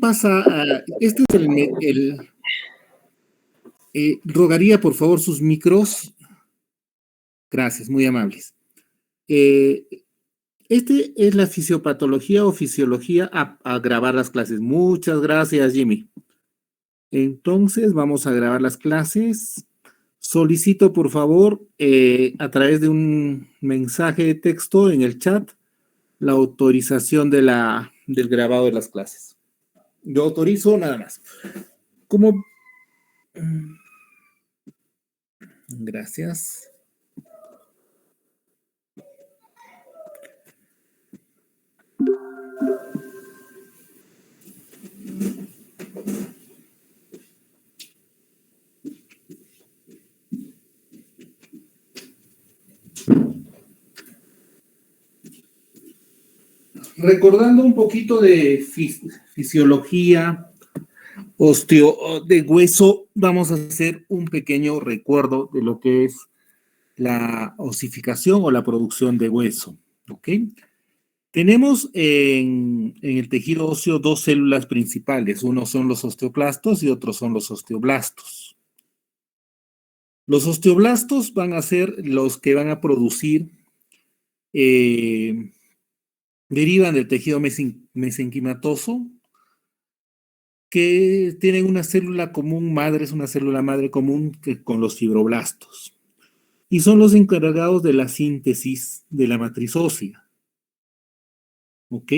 Pasa este es rogaría por favor sus micros. Gracias, muy amables. Este es la fisiopatología o fisiología a grabar las clases. Muchas gracias, Jimmy. Entonces, vamos a grabar las clases. Solicito, por favor, a través de un mensaje de texto en el chat, la autorización del grabado de las clases. Yo autorizo nada más. ¿Cómo? Gracias. Recordando un poquito de fisiología de hueso, vamos a hacer un pequeño recuerdo de lo que es la osificación o la producción de hueso. ¿Ok? Tenemos en el tejido óseo dos células principales. Uno son los osteoclastos y otros son los osteoblastos. Los osteoblastos van a ser los que van a producir, derivan del tejido mesenquimatoso, que tienen una célula común madre, es una célula madre común con los fibroblastos. Y son los encargados de la síntesis de la matriz ósea. ¿Ok?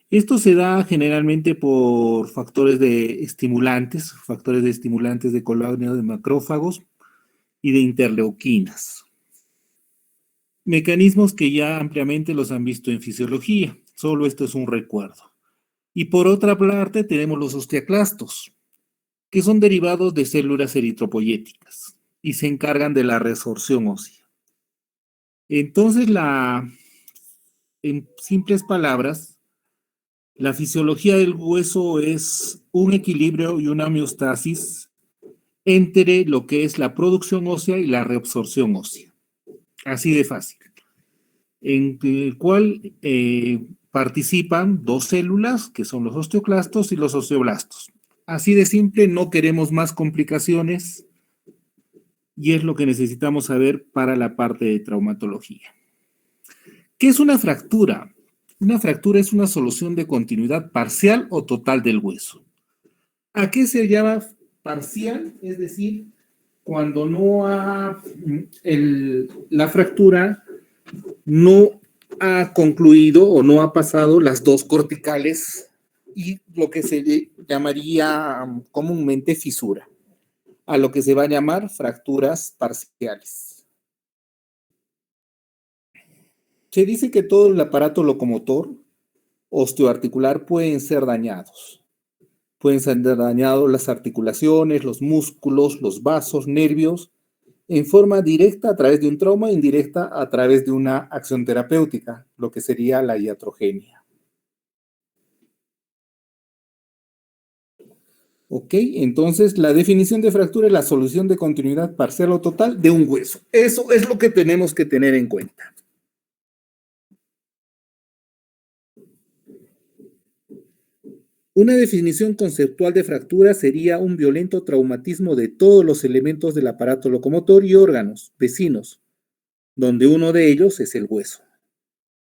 Esto se da generalmente por factores de estimulantes de colágeno de macrófagos y de interleuquinas. Mecanismos que ya ampliamente los han visto en fisiología, solo esto es un recuerdo. Y por otra parte tenemos los osteoclastos, que son derivados de células eritropoyéticas y se encargan de la resorción ósea. Entonces, en simples palabras, la fisiología del hueso es un equilibrio y una homeostasis entre lo que es la producción ósea y la reabsorción ósea. Así de fácil. En el cual participan dos células, que son los osteoclastos y los osteoblastos. Así de simple, no queremos más complicaciones y es lo que necesitamos saber para la parte de traumatología. ¿Qué es una fractura? Una fractura es una solución de continuidad parcial o total del hueso. ¿A qué se llama parcial? Es decir, cuando la fractura no ha concluido o no ha pasado las dos corticales y lo que se llamaría comúnmente fisura, a lo que se va a llamar fracturas parciales. Se dice que todo el aparato locomotor osteoarticular pueden ser dañados. Pueden ser dañados las articulaciones, los músculos, los vasos, nervios, en forma directa a través de un trauma, indirecta a través de una acción terapéutica, lo que sería la iatrogenia. ¿Ok? Entonces, la definición de fractura es la solución de continuidad parcial o total de un hueso. Eso es lo que tenemos que tener en cuenta. Una definición conceptual de fractura sería un violento traumatismo de todos los elementos del aparato locomotor y órganos vecinos, donde uno de ellos es el hueso.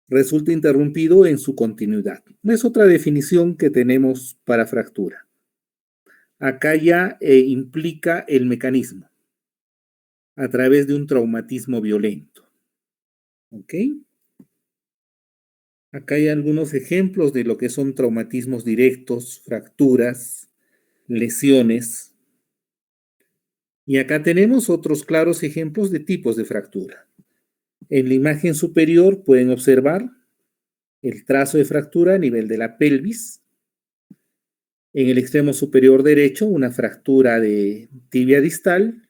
Resulta interrumpido en su continuidad. Es otra definición que tenemos para fractura. Acá ya implica el mecanismo a través de un traumatismo violento. ¿Ok? Acá hay algunos ejemplos de lo que son traumatismos directos, fracturas, lesiones. Y acá tenemos otros claros ejemplos de tipos de fractura. En la imagen superior pueden observar el trazo de fractura a nivel de la pelvis. En el extremo superior derecho, una fractura de tibia distal.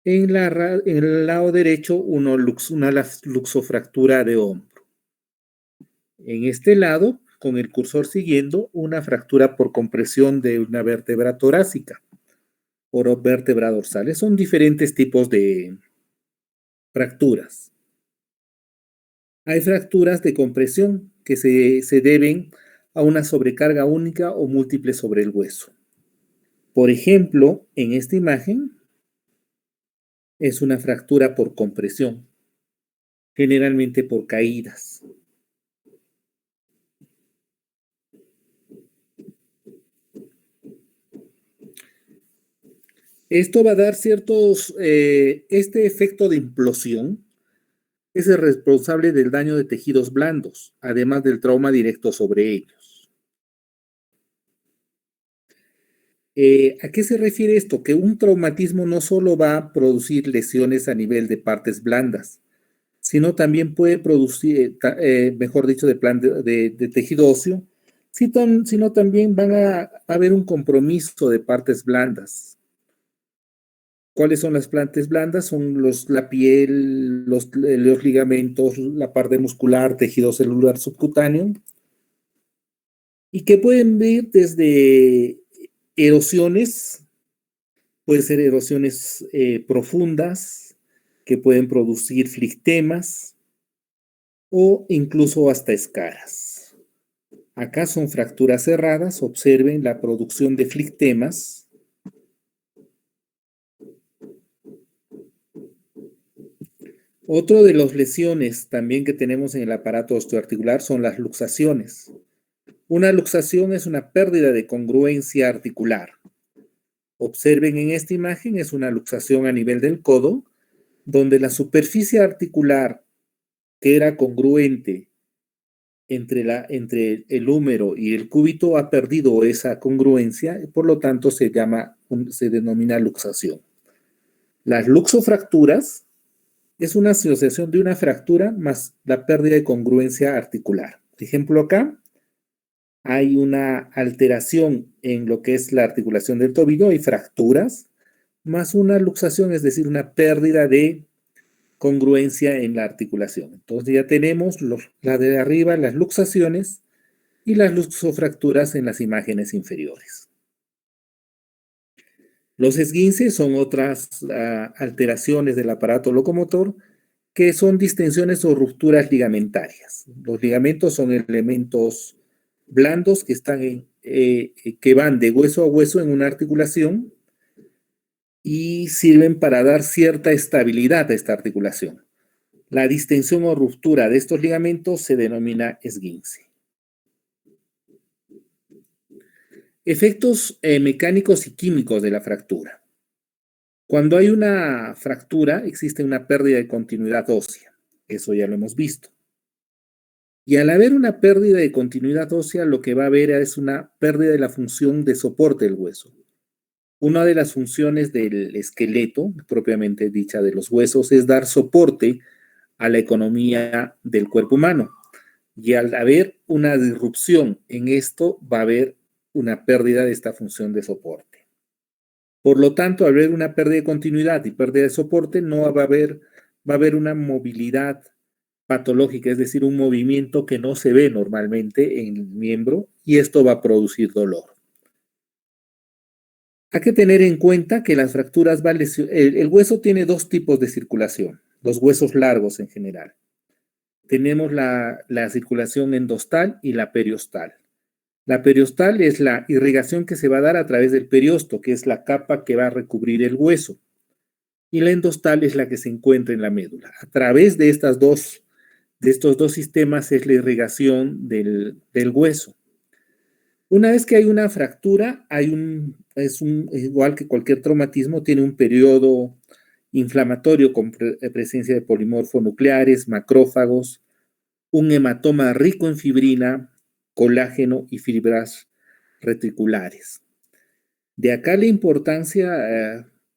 En el lado derecho, una luxofractura de hombro. En este lado, con el cursor siguiendo, una fractura por compresión de una vértebra torácica o vértebra dorsal. Son diferentes tipos de fracturas. Hay fracturas de compresión que se deben a una sobrecarga única o múltiple sobre el hueso. Por ejemplo, en esta imagen es una fractura por compresión, generalmente por caídas. Esto va a dar este efecto de implosión es el responsable del daño de tejidos blandos, además del trauma directo sobre ellos. ¿A qué se refiere esto? Que un traumatismo no solo va a producir lesiones a nivel de partes blandas, sino también puede producir, mejor dicho, de tejido óseo, sino también van a haber un compromiso de partes blandas. ¿Cuáles son las partes blandas? Son la piel, los ligamentos, la parte muscular, tejido celular subcutáneo, y que pueden ver desde erosiones, pueden ser erosiones profundas, que pueden producir flictemas o incluso hasta escaras. Acá son fracturas cerradas, observen la producción de flictemas. Otro de las lesiones también que tenemos en el aparato osteoarticular son las luxaciones. Una luxación es una pérdida de congruencia articular. Observen en esta imagen, es una luxación a nivel del codo, donde la superficie articular que era congruente entre el húmero y el cúbito ha perdido esa congruencia, y por lo tanto se denomina luxación. Las luxofracturas es una asociación de una fractura más la pérdida de congruencia articular. Por ejemplo, acá hay una alteración en lo que es la articulación del tobillo, hay fracturas, más una luxación, es decir, una pérdida de congruencia en la articulación. Entonces ya tenemos la de arriba, las luxaciones, y las luxofracturas en las imágenes inferiores. Los esguinces son otras alteraciones del aparato locomotor que son distensiones o rupturas ligamentarias. Los ligamentos son elementos blandos que van de hueso a hueso en una articulación y sirven para dar cierta estabilidad a esta articulación. La distensión o ruptura de estos ligamentos se denomina esguince. Efectos mecánicos y químicos de la fractura. Cuando hay una fractura, existe una pérdida de continuidad ósea. Eso ya lo hemos visto. Y al haber una pérdida de continuidad ósea, lo que va a haber es una pérdida de la función de soporte del hueso. Una de las funciones del esqueleto, propiamente dicha de los huesos, es dar soporte a la economía del cuerpo humano. Y al haber una disrupción en esto, va a haber una pérdida de esta función de soporte. Por lo tanto, al haber una pérdida de continuidad y pérdida de soporte, no va a haber una movilidad patológica, es decir, un movimiento que no se ve normalmente en el miembro, y esto va a producir dolor. Hay que tener en cuenta que las fracturas el hueso tiene dos tipos de circulación, los huesos largos en general. Tenemos la circulación endostal y la periostal. La periostal es la irrigación que se va a dar a través del periosto, que es la capa que va a recubrir el hueso. Y la endostal es la que se encuentra en la médula. A través de estos dos sistemas es la irrigación del hueso. Una vez que hay una fractura, igual que cualquier traumatismo, tiene un periodo inflamatorio con presencia de polimorfonucleares, macrófagos, un hematoma rico en fibrina, colágeno y fibras reticulares. De acá la importancia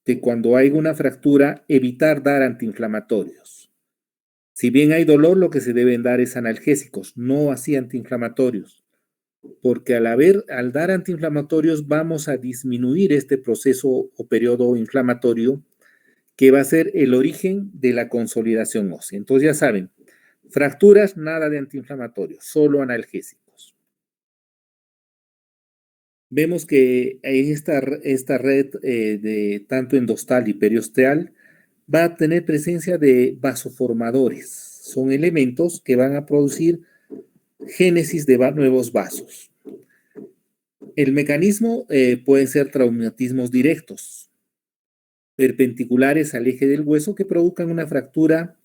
de cuando hay una fractura, evitar dar antiinflamatorios. Si bien hay dolor, lo que se deben dar es analgésicos, no así antiinflamatorios, porque al dar antiinflamatorios vamos a disminuir este proceso o periodo inflamatorio que va a ser el origen de la consolidación ósea. Entonces ya saben, fracturas, nada de antiinflamatorios, solo analgésicos. Vemos que en esta red de tanto endostal y periosteal va a tener presencia de vasoformadores. Son elementos que van a producir génesis de nuevos vasos. El mecanismo puede ser traumatismos directos, perpendiculares al eje del hueso que provocan una fractura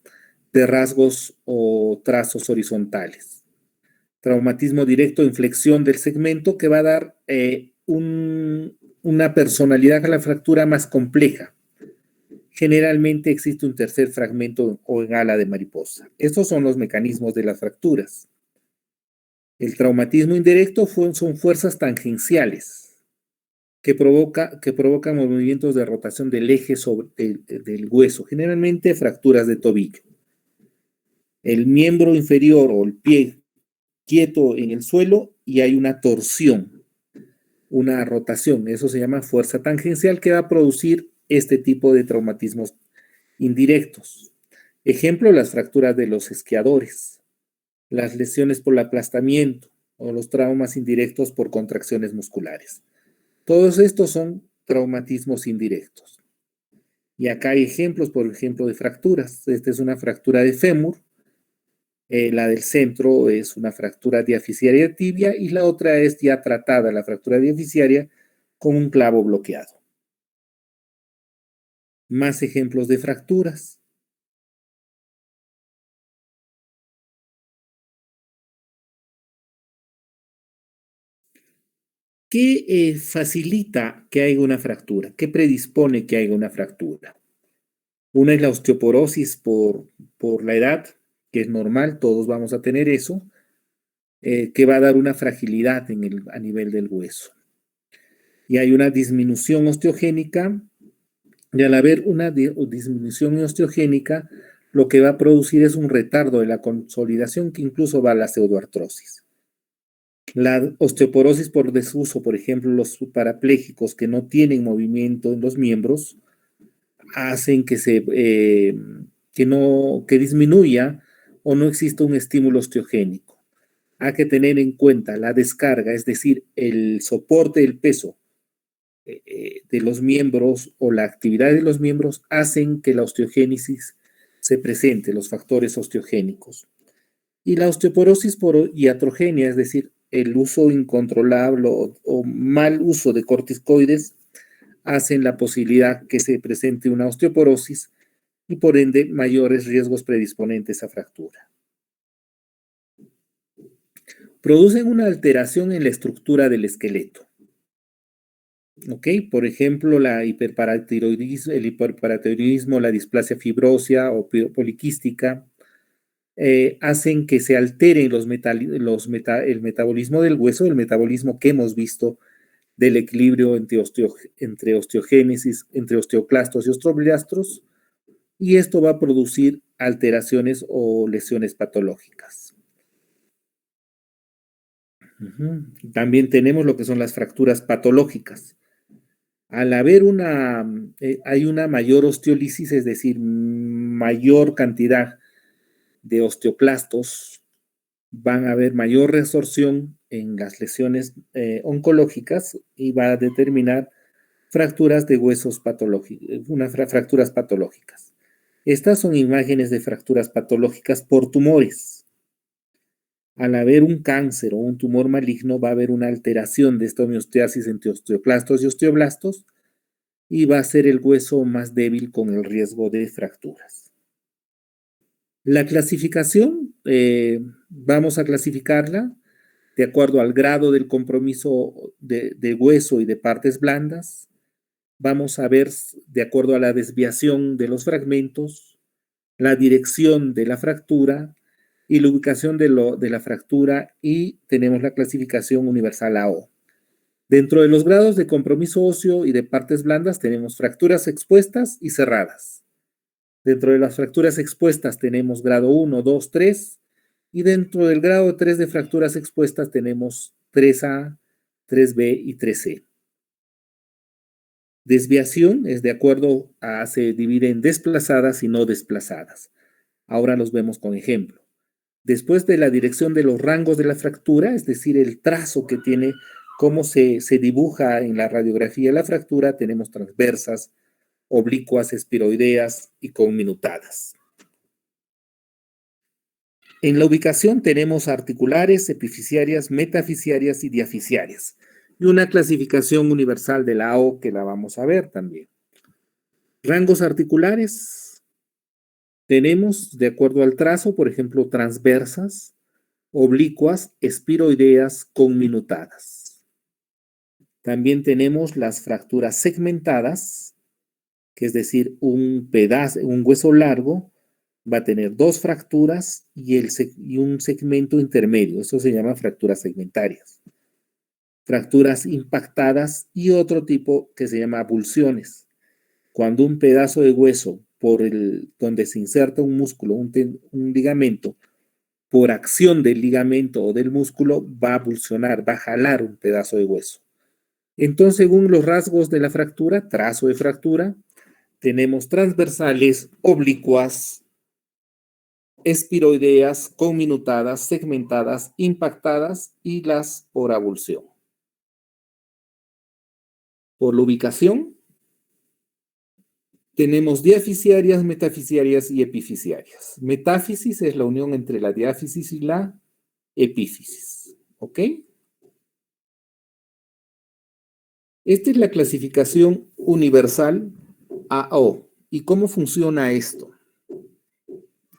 de rasgos o trazos horizontales. Traumatismo directo, inflexión del segmento que va a dar una personalidad a la fractura más compleja. Generalmente existe un tercer fragmento o en ala de mariposa. Estos son los mecanismos de las fracturas. El traumatismo indirecto son fuerzas tangenciales que provocan movimientos de rotación del eje del hueso, generalmente fracturas de tobillo. El miembro inferior o el pie quieto en el suelo y hay una torsión, una rotación. Eso se llama fuerza tangencial que va a producir este tipo de traumatismos indirectos. Ejemplo, las fracturas de los esquiadores, las lesiones por el aplastamiento o los traumas indirectos por contracciones musculares. Todos estos son traumatismos indirectos. Y acá hay ejemplos, por ejemplo, de fracturas. Esta es una fractura de fémur. La del centro es una fractura diaficiaria tibia y la otra es ya tratada, la fractura diaficiaria, con un clavo bloqueado. Más ejemplos de fracturas. ¿Qué facilita que haya una fractura? ¿Qué predispone que haya una fractura? Una es la osteoporosis por la edad, que es normal, todos vamos a tener eso, que va a dar una fragilidad a nivel del hueso. Y hay una disminución osteogénica, y al haber una disminución osteogénica, lo que va a producir es un retardo de la consolidación que incluso va a la pseudoartrosis. La osteoporosis por desuso, por ejemplo, los parapléjicos que no tienen movimiento en los miembros, hacen que que disminuya o no exista un estímulo osteogénico. Hay que tener en cuenta la descarga, es decir, el soporte del peso de los miembros o la actividad de los miembros hacen que la osteogénesis se presente, los factores osteogénicos. Y la osteoporosis por iatrogenia, es decir, el uso incontrolable o mal uso de corticoides, hacen la posibilidad que se presente una osteoporosis y por ende mayores riesgos predisponentes a fractura. Producen una alteración en la estructura del esqueleto. ¿Ok? Por ejemplo, el hiperparatiroidismo, la displasia fibrosa o poliquística, hacen que se alteren el metabolismo del hueso, el metabolismo que hemos visto del equilibrio entre osteogénesis, entre osteoclastos y osteoblastos, y esto va a producir alteraciones o lesiones patológicas. También tenemos lo que son las fracturas patológicas. Al haber hay una mayor osteólisis, es decir, mayor cantidad de osteoclastos, van a haber mayor resorción en las lesiones oncológicas y va a determinar fracturas de huesos patológicos, fracturas patológicas. Estas son imágenes de fracturas patológicas por tumores. Al haber un cáncer o un tumor maligno, va a haber una alteración de esta homeostasis entre osteoclastos y osteoblastos y va a ser el hueso más débil con el riesgo de fracturas. La clasificación, vamos a clasificarla de acuerdo al grado del compromiso de hueso y de partes blandas. Vamos a ver de acuerdo a la desviación de los fragmentos, la dirección de la fractura y la ubicación de la fractura, y tenemos la clasificación universal AO. Dentro de los grados de compromiso óseo y de partes blandas tenemos fracturas expuestas y cerradas. Dentro de las fracturas expuestas tenemos grado 1, 2, 3, y dentro del grado 3 de fracturas expuestas tenemos 3A, 3B y 3C. Desviación es de acuerdo a, se divide en desplazadas y no desplazadas. Ahora los vemos con ejemplo. Después de la dirección de los rangos de la fractura, es decir, el trazo que tiene, cómo se dibuja en la radiografía la fractura, tenemos transversas, oblicuas, espiroideas y conminutadas. En la ubicación tenemos articulares, epifisiarias, metafisiarias y diafisiarias. Y una clasificación universal de la AO que la vamos a ver también. Rangos articulares. Tenemos, de acuerdo al trazo, por ejemplo, transversas, oblicuas, espiroideas, conminutadas. También tenemos las fracturas segmentadas, que es decir, un hueso largo va a tener dos fracturas y un segmento intermedio. Eso se llama fracturas segmentarias. Fracturas impactadas y otro tipo que se llama abulsiones. Cuando un pedazo de hueso donde se inserta un músculo, un ligamento, por acción del ligamento o del músculo, va a abulsionar, va a jalar un pedazo de hueso. Entonces, según los rasgos de la fractura, trazo de fractura, tenemos transversales, oblicuas, espiroideas, conminutadas, segmentadas, impactadas y las por abulsión. Por la ubicación, tenemos diafisiarias, metafisiarias y epifisiarias. Metáfisis es la unión entre la diáfisis y la epífisis. ¿Ok? Esta es la clasificación universal AO. ¿Y cómo funciona esto?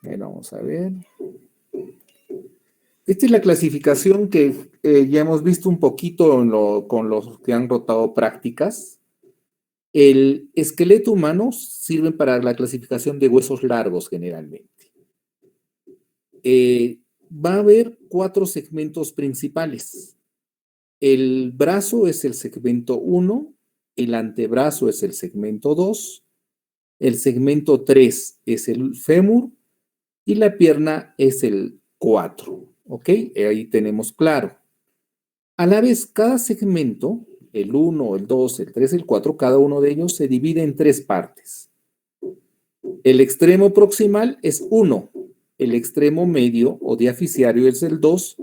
Vamos a ver. Esta es la clasificación que ya hemos visto un poquito con los que han rotado prácticas. El esqueleto humano sirve para la clasificación de huesos largos generalmente. Va a haber 4 segmentos principales. El brazo es el segmento 1, el antebrazo es el segmento 2, el segmento 3 es el fémur y la pierna es el 4. ¿Ok? Ahí tenemos claro. A la vez, cada segmento, el 1, el 2, el 3, el 4, cada uno de ellos se divide en 3 partes. El extremo proximal es 1, el extremo medio o diafisiario es el 2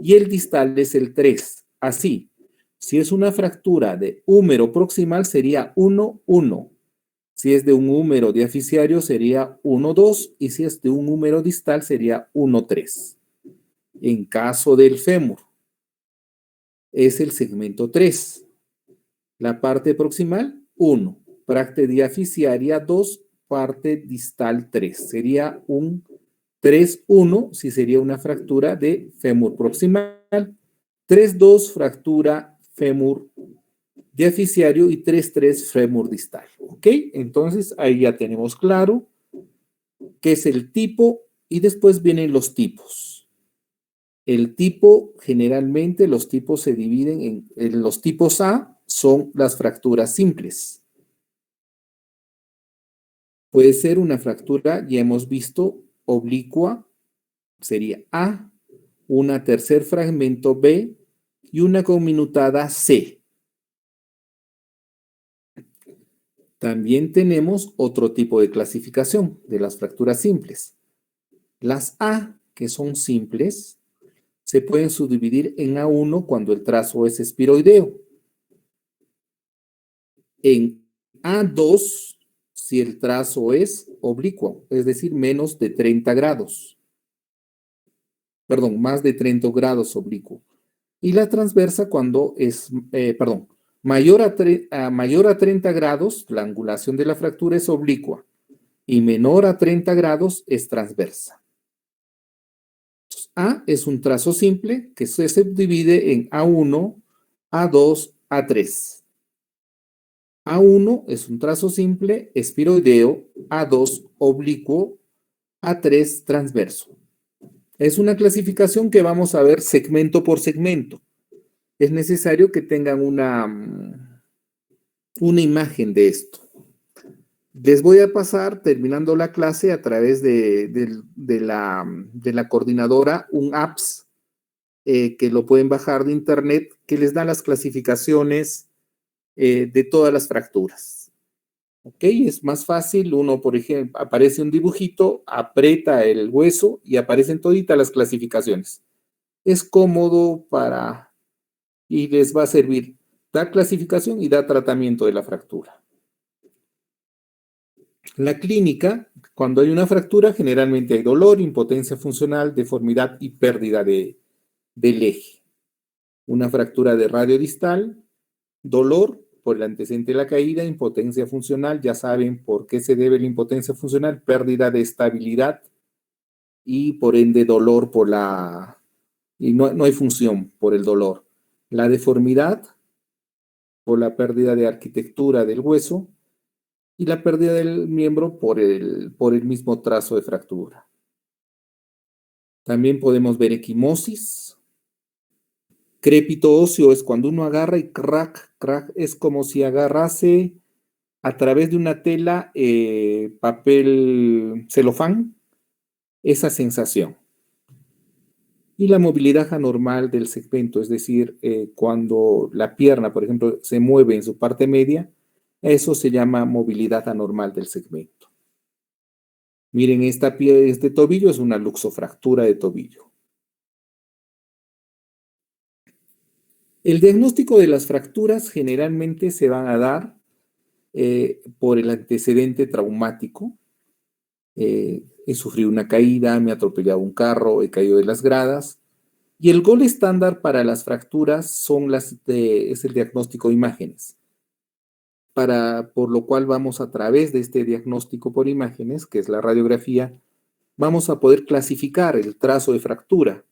y el distal es el 3. Así, si es una fractura de húmero proximal sería 1, 1. Si es de un húmero diafisiario sería 1, 2 y si es de un húmero distal sería 1, 3. En caso del fémur, es el segmento 3. La parte proximal, 1. Parte diafisiaria, 2. Parte distal, 3. Sería un 3, 1 si sería una fractura de fémur proximal. 3, 2 fractura fémur diafisiario y 3, 3 fémur distal. ¿Ok? Entonces ahí ya tenemos claro qué es el tipo y después vienen los tipos. El tipo, generalmente los tipos se dividen en los tipos A son las fracturas simples. Puede ser una fractura, ya hemos visto, oblicua, sería A, una tercer fragmento B y una conminutada C. También tenemos otro tipo de clasificación de las fracturas simples. Las A, que son simples, se pueden subdividir en A1 cuando el trazo es espiroideo. En A2, si el trazo es oblicuo, es decir, menos de 30 grados. Perdón, más de 30 grados oblicuo. Y la transversa cuando es, mayor a 30 grados, la angulación de la fractura es oblicua y menor a 30 grados es transversa. Entonces, A es un trazo simple que se subdivide en A1, A2, A3. A1 es un trazo simple espiroideo, A2 oblicuo, A3 transverso. Es una clasificación que vamos a ver segmento por segmento. Es necesario que tengan una imagen de esto. Les voy a pasar, terminando la clase, a través de la coordinadora, un apps que lo pueden bajar de internet, que les da las clasificaciones de todas las fracturas. ¿Ok? Es más fácil, uno, por ejemplo, aparece un dibujito, aprieta el hueso y aparecen toditas las clasificaciones. Es cómodo y les va a servir. Da clasificación y da tratamiento de la fractura. La clínica, cuando hay una fractura, generalmente hay dolor, impotencia funcional, deformidad y pérdida del eje. Una fractura de radio distal, dolor por el antecedente de la caída, impotencia funcional, ya saben por qué se debe la impotencia funcional, pérdida de estabilidad y por ende dolor por la... y no hay función por el dolor. La deformidad por la pérdida de arquitectura del hueso y la pérdida del miembro por el mismo trazo de fractura. También podemos ver equimosis. Crépito óseo es cuando uno agarra y crack, crack, es como si agarrase a través de una tela papel celofán, esa sensación. Y la movilidad anormal del segmento, es decir, cuando la pierna, por ejemplo, se mueve en su parte media, eso se llama movilidad anormal del segmento. Miren, este tobillo es una luxofractura de tobillo. El diagnóstico de las fracturas generalmente se van a dar por el antecedente traumático. He sufrido una caída, me ha atropellado un carro, he caído de las gradas. Y el gol estándar para las fracturas es el diagnóstico de imágenes. Por lo cual vamos a través de este diagnóstico por imágenes, que es la radiografía, vamos a poder clasificar el trazo de fractura.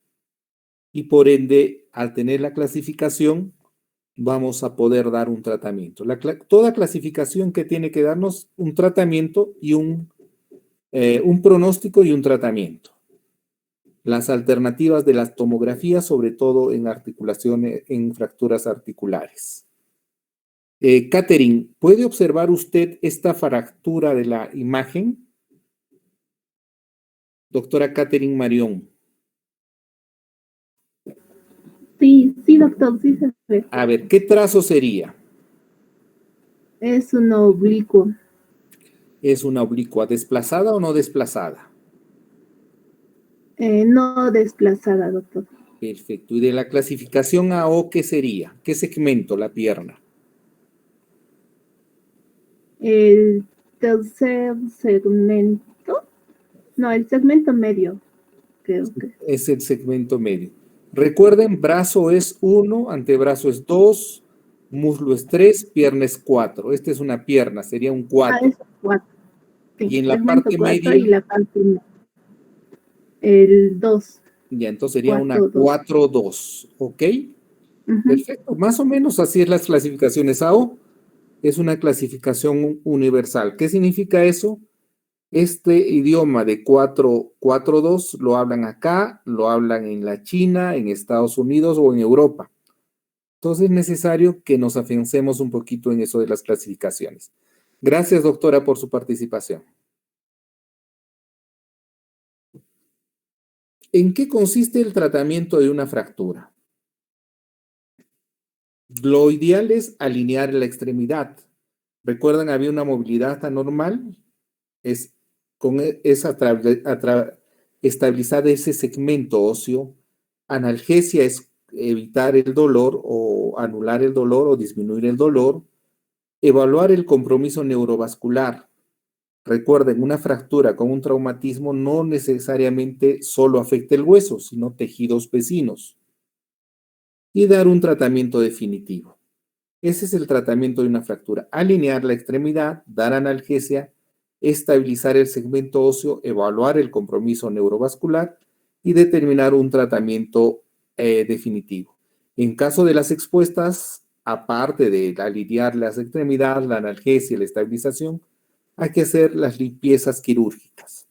Y por ende, al tener la clasificación, vamos a poder dar un tratamiento. Toda clasificación que tiene que darnos un tratamiento y un pronóstico y un tratamiento. Las alternativas de las tomografías, sobre todo en articulaciones, en fracturas articulares. Catherine, ¿puede observar usted esta fractura de la imagen? Doctora Catherine Marión. Sí, sí, doctor, sí se ve. A ver, ¿qué trazo sería? Es un oblicuo. ¿Es una oblicua desplazada o no desplazada? No desplazada, doctor. Perfecto. ¿Y de la clasificación AO qué sería? ¿Qué segmento la pierna? El tercer segmento. No, el segmento medio, creo que. Es el segmento medio. Recuerden, brazo es 1, antebrazo es 2, muslo es 3, pierna es 4. Esta es una pierna, sería un 4. Es 4. Sí, Y en la segmento parte 4 media, y la parte 1. El 2. ya entonces sería una 4, 2. 4-2, ¿ok? Perfecto, más o menos así es las clasificaciones AO. Es una clasificación universal. ¿Qué significa eso? Este idioma de 4-2 lo hablan acá, lo hablan en la China, en Estados Unidos o en Europa. Entonces es necesario que nos afiancemos un poquito en eso de las clasificaciones. Gracias, doctora, por su participación. ¿En qué consiste el tratamiento de una fractura? Lo ideal es alinear la extremidad. ¿Recuerdan? Había una movilidad anormal. Es estabilizar ese segmento óseo. Analgesia es evitar el dolor o anular el dolor o disminuir el dolor. Evaluar el compromiso neurovascular. Recuerden, una fractura con un traumatismo no necesariamente solo afecta el hueso, sino tejidos vecinos. Y dar un tratamiento definitivo. Ese es el tratamiento de una fractura. Alinear la extremidad, dar analgesia, estabilizar el segmento óseo, evaluar el compromiso neurovascular y determinar un tratamiento definitivo. En caso de las expuestas, aparte de alinear las extremidades, la analgesia y la estabilización, hay que hacer las limpiezas quirúrgicas,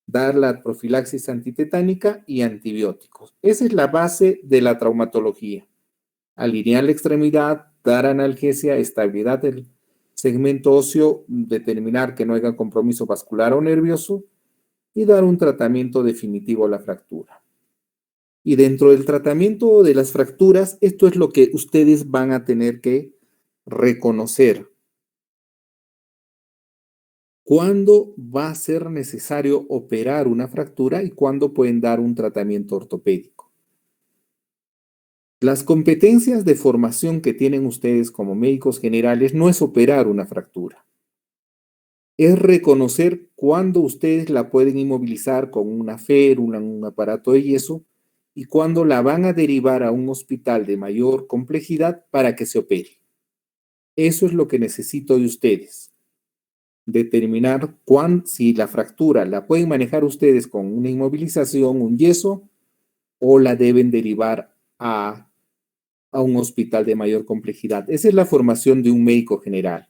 dar la profilaxis antitetánica y antibióticos. Esa es la base de la traumatología. Alinear la extremidad, dar analgesia, estabilidad del segmento óseo, determinar que no haya compromiso vascular o nervioso y dar un tratamiento definitivo a la fractura. Y dentro del tratamiento de las fracturas, esto es lo que ustedes van a tener que reconocer. ¿Cuándo va a ser necesario operar una fractura y cuándo pueden dar un tratamiento ortopédico? Las competencias de formación que tienen ustedes como médicos generales no es operar una fractura. es reconocer cuándo ustedes la pueden inmovilizar con una férula, un aparato de yeso, y cuándo la van a derivar a un hospital de mayor complejidad para que se opere. Eso es lo que necesito de ustedes. Determinar si la fractura la pueden manejar ustedes con una inmovilización, un yeso, o la deben derivar a un hospital de mayor complejidad. Esa es la formación de un médico general.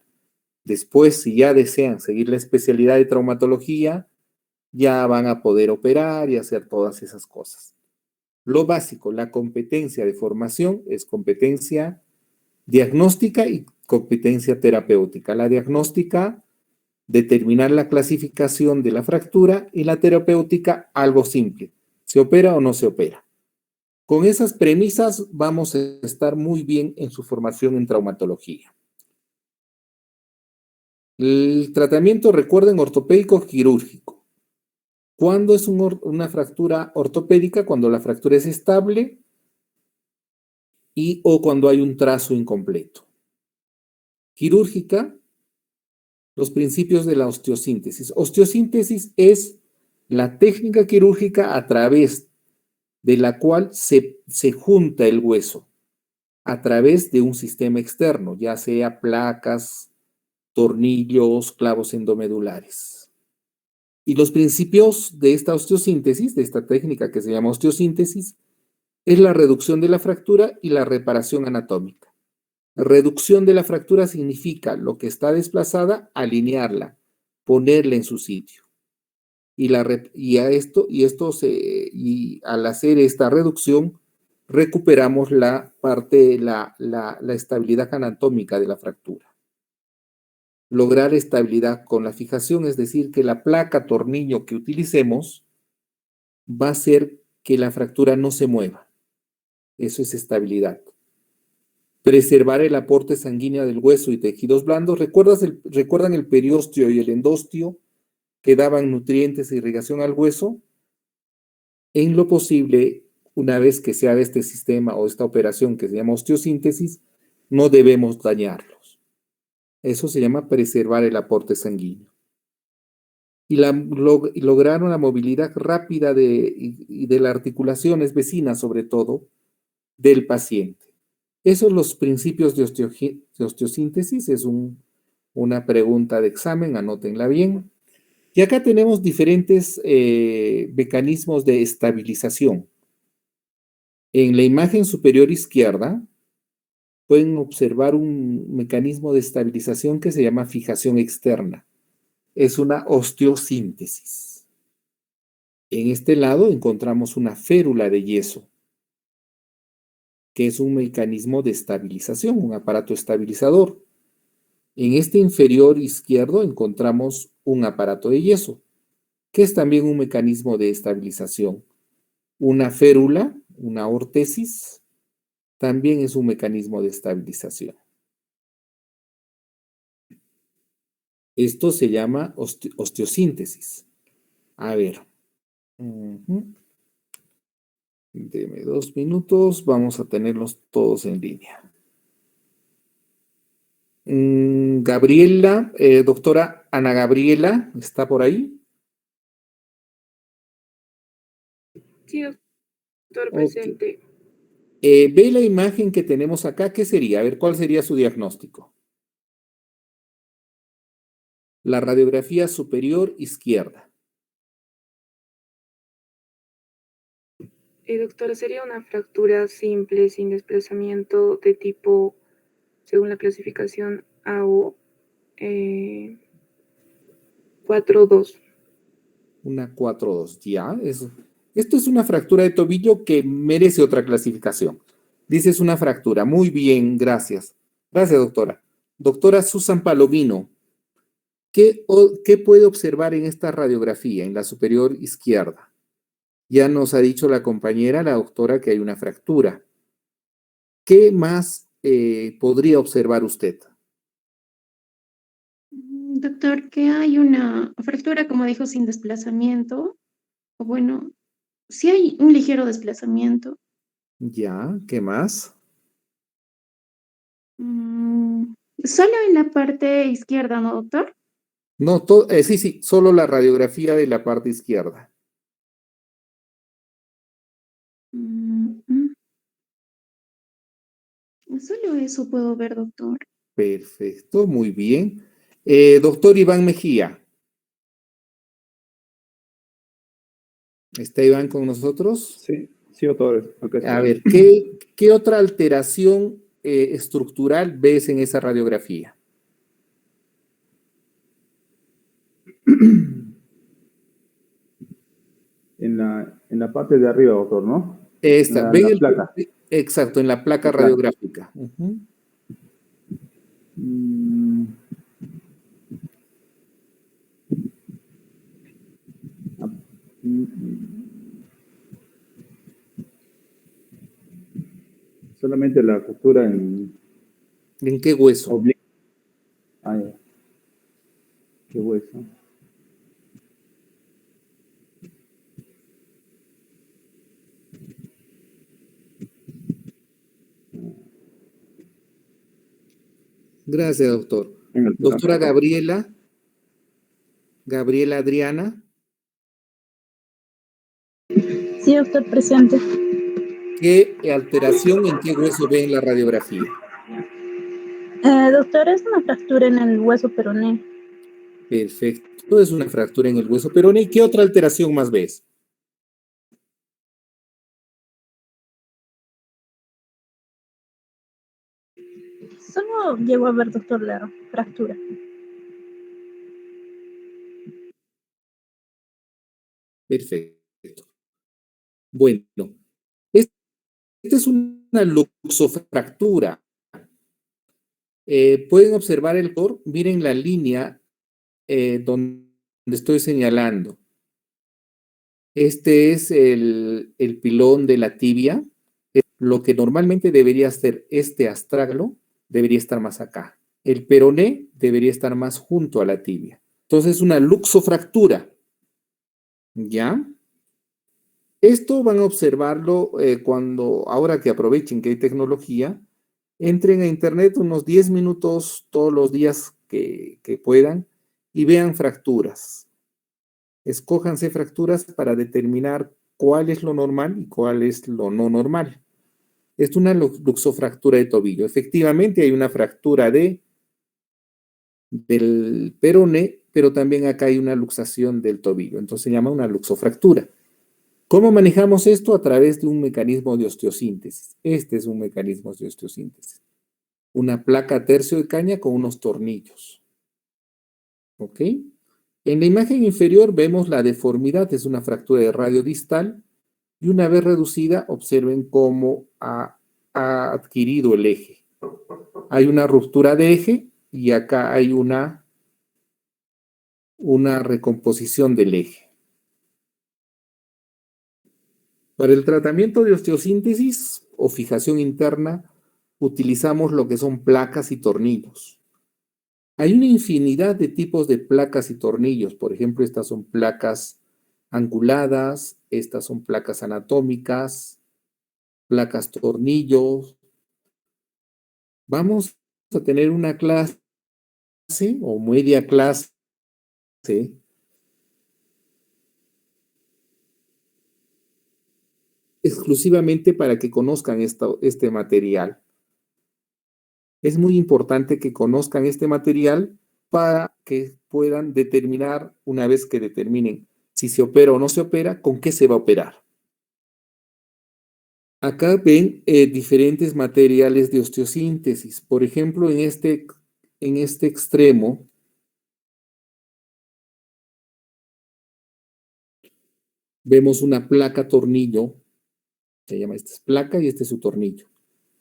Después, si ya desean seguir la especialidad de traumatología, ya van a poder operar y hacer todas esas cosas. Lo básico, la competencia de formación es competencia diagnóstica y competencia terapéutica. La diagnóstica, determinar la clasificación de la fractura, y la terapéutica, algo simple, ¿se opera o no se opera? Con esas premisas vamos a estar muy bien en su formación en traumatología. El tratamiento, recuerden, ortopédico quirúrgico. ¿Cuándo es una fractura ortopédica? Cuando la fractura es estable o cuando hay un trazo incompleto. Quirúrgica, los principios de la osteosíntesis. Osteosíntesis es la técnica quirúrgica a través de la cual se junta el hueso a través de un sistema externo, ya sea placas, tornillos, clavos endomedulares. Y los principios de esta osteosíntesis, de esta técnica que se llama osteosíntesis, es la reducción de la fractura y la reparación anatómica. Reducción de la fractura significa lo que está desplazada, alinearla, ponerla en su sitio. Y al hacer esta reducción, recuperamos la parte, la estabilidad anatómica de la fractura. Lograr estabilidad con la fijación, es decir, que la placa tornillo que utilicemos va a hacer que la fractura no se mueva. Eso es estabilidad. Preservar el aporte sanguíneo del hueso y tejidos blandos. ¿Recuerdan el periósteo y el endósteo que daban nutrientes e irrigación al hueso? En lo posible, una vez que se haga este sistema o esta operación que se llama osteosíntesis, no debemos dañarlos. Eso se llama preservar el aporte sanguíneo. Y lograr una movilidad rápida de las articulaciones vecinas, sobre todo, del paciente. Esos son los principios de osteosíntesis. Es una pregunta de examen, anótenla bien. Y acá tenemos diferentes mecanismos de estabilización. En la imagen superior izquierda pueden observar un mecanismo de estabilización que se llama fijación externa. Es una osteosíntesis. En este lado encontramos una férula de yeso, que es un mecanismo de estabilización, un aparato estabilizador. En este inferior izquierdo encontramos un aparato de yeso, que es también un mecanismo de estabilización. Una férula, una órtesis, también es un mecanismo de estabilización. Esto se llama osteosíntesis. A ver. Deme 2 minutos, vamos a tenerlos todos en línea. Gabriela, doctora Ana Gabriela, ¿está por ahí? Sí, doctor, presente. Ve la imagen que tenemos acá, ¿qué sería? A ver, ¿cuál sería su diagnóstico? La radiografía superior izquierda. Doctor, sería una fractura simple, sin desplazamiento, de tipo, según la clasificación AO, 4-2. Una 4-2, ya. Esto es una fractura de tobillo que merece otra clasificación. Dice es una fractura. Muy bien, gracias. Gracias, doctora. Doctora Susan Palomino, ¿qué puede observar en esta radiografía, en la superior izquierda? Ya nos ha dicho la compañera, la doctora, que hay una fractura. ¿Qué más podría observar usted? Doctor, que hay una fractura, como dijo, sin desplazamiento. O bueno, sí hay un ligero desplazamiento. Ya, ¿qué más? Solo en la parte izquierda, ¿no, doctor? No, sí, solo la radiografía de la parte izquierda. Solo eso puedo ver, doctor. Perfecto, muy bien. Doctor Iván Mejía. ¿Está Iván con nosotros? Sí, sí, doctor. Acá A estoy. ver, ¿qué otra alteración estructural ves en esa radiografía? En la parte de arriba, doctor, ¿no? Esta, ven La placa. exacto, en la placa La placa. radiográfica. Ujú. Mm, ah, solamente la fractura en ¿En qué hueso? oblicuo. Ah, ya. Qué hueso. Gracias, doctor. En el Doctora torácico. Gabriela Adriana, Sí, doctor, presente. ¿qué alteración en qué hueso ve en la radiografía? Doctor, es una fractura en el hueso peroné. Perfecto, es una fractura en el hueso peroné. ¿Qué otra alteración más ves? Solo llego a ver, doctor, la fractura. Perfecto. Bueno, esta es una luxofractura. Pueden observar el color, miren la línea donde estoy señalando. Este es el pilón de la tibia. Lo que normalmente debería ser este astrágalo, debería estar más acá. El peroné debería estar más junto a la tibia. Entonces, una luxofractura. ¿Ya? Esto van a observarlo ahora que aprovechen que hay tecnología, entren a internet unos 10 minutos todos los días que puedan y vean fracturas. Escójanse fracturas para determinar cuál es lo normal y cuál es lo no normal. Es una luxofractura de tobillo. Efectivamente hay una fractura del peroné, pero también acá hay una luxación del tobillo. Entonces se llama una luxofractura. ¿Cómo manejamos esto? A través de un mecanismo de osteosíntesis. Este es un mecanismo de osteosíntesis. Una placa tercio de caña con unos tornillos. ¿Ok? En la imagen inferior vemos la deformidad, es una fractura de radio distal, y una vez reducida, observen cómo ha adquirido el eje. Hay una ruptura de eje y acá hay una recomposición del eje. Para el tratamiento de osteosíntesis o fijación interna, utilizamos lo que son placas y tornillos. Hay una infinidad de tipos de placas y tornillos. Por ejemplo, estas son placas anguladas, estas son placas anatómicas, placas tornillos. Vamos a tener una clase o media clase exclusivamente para que conozcan este material. Es muy importante que conozcan este material para que puedan determinar, una vez que determinen si se opera o no se opera, con qué se va a operar. Acá ven diferentes materiales de osteosíntesis. Por ejemplo, en este extremo, vemos una placa tornillo. Se llama, esta es placa y este es su tornillo.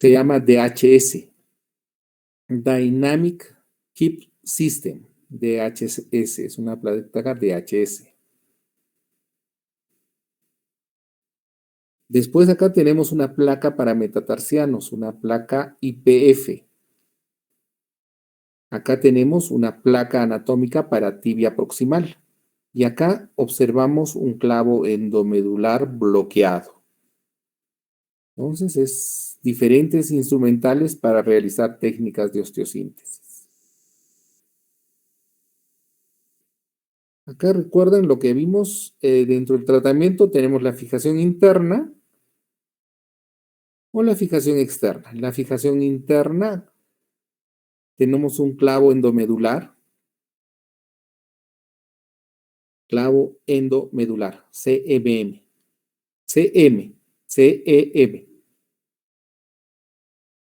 Se llama DHS. Dynamic Hip System. DHS es una placa DHS. Después acá tenemos una placa para metatarsianos, una placa IPF. Acá tenemos una placa anatómica para tibia proximal. Y acá observamos un clavo endomedular bloqueado. Entonces, es diferentes instrumentales para realizar técnicas de osteosíntesis. Acá recuerdan lo que vimos dentro del tratamiento, tenemos la fijación interna o la fijación externa. En la fijación interna tenemos un clavo endomedular, CEM, CEM.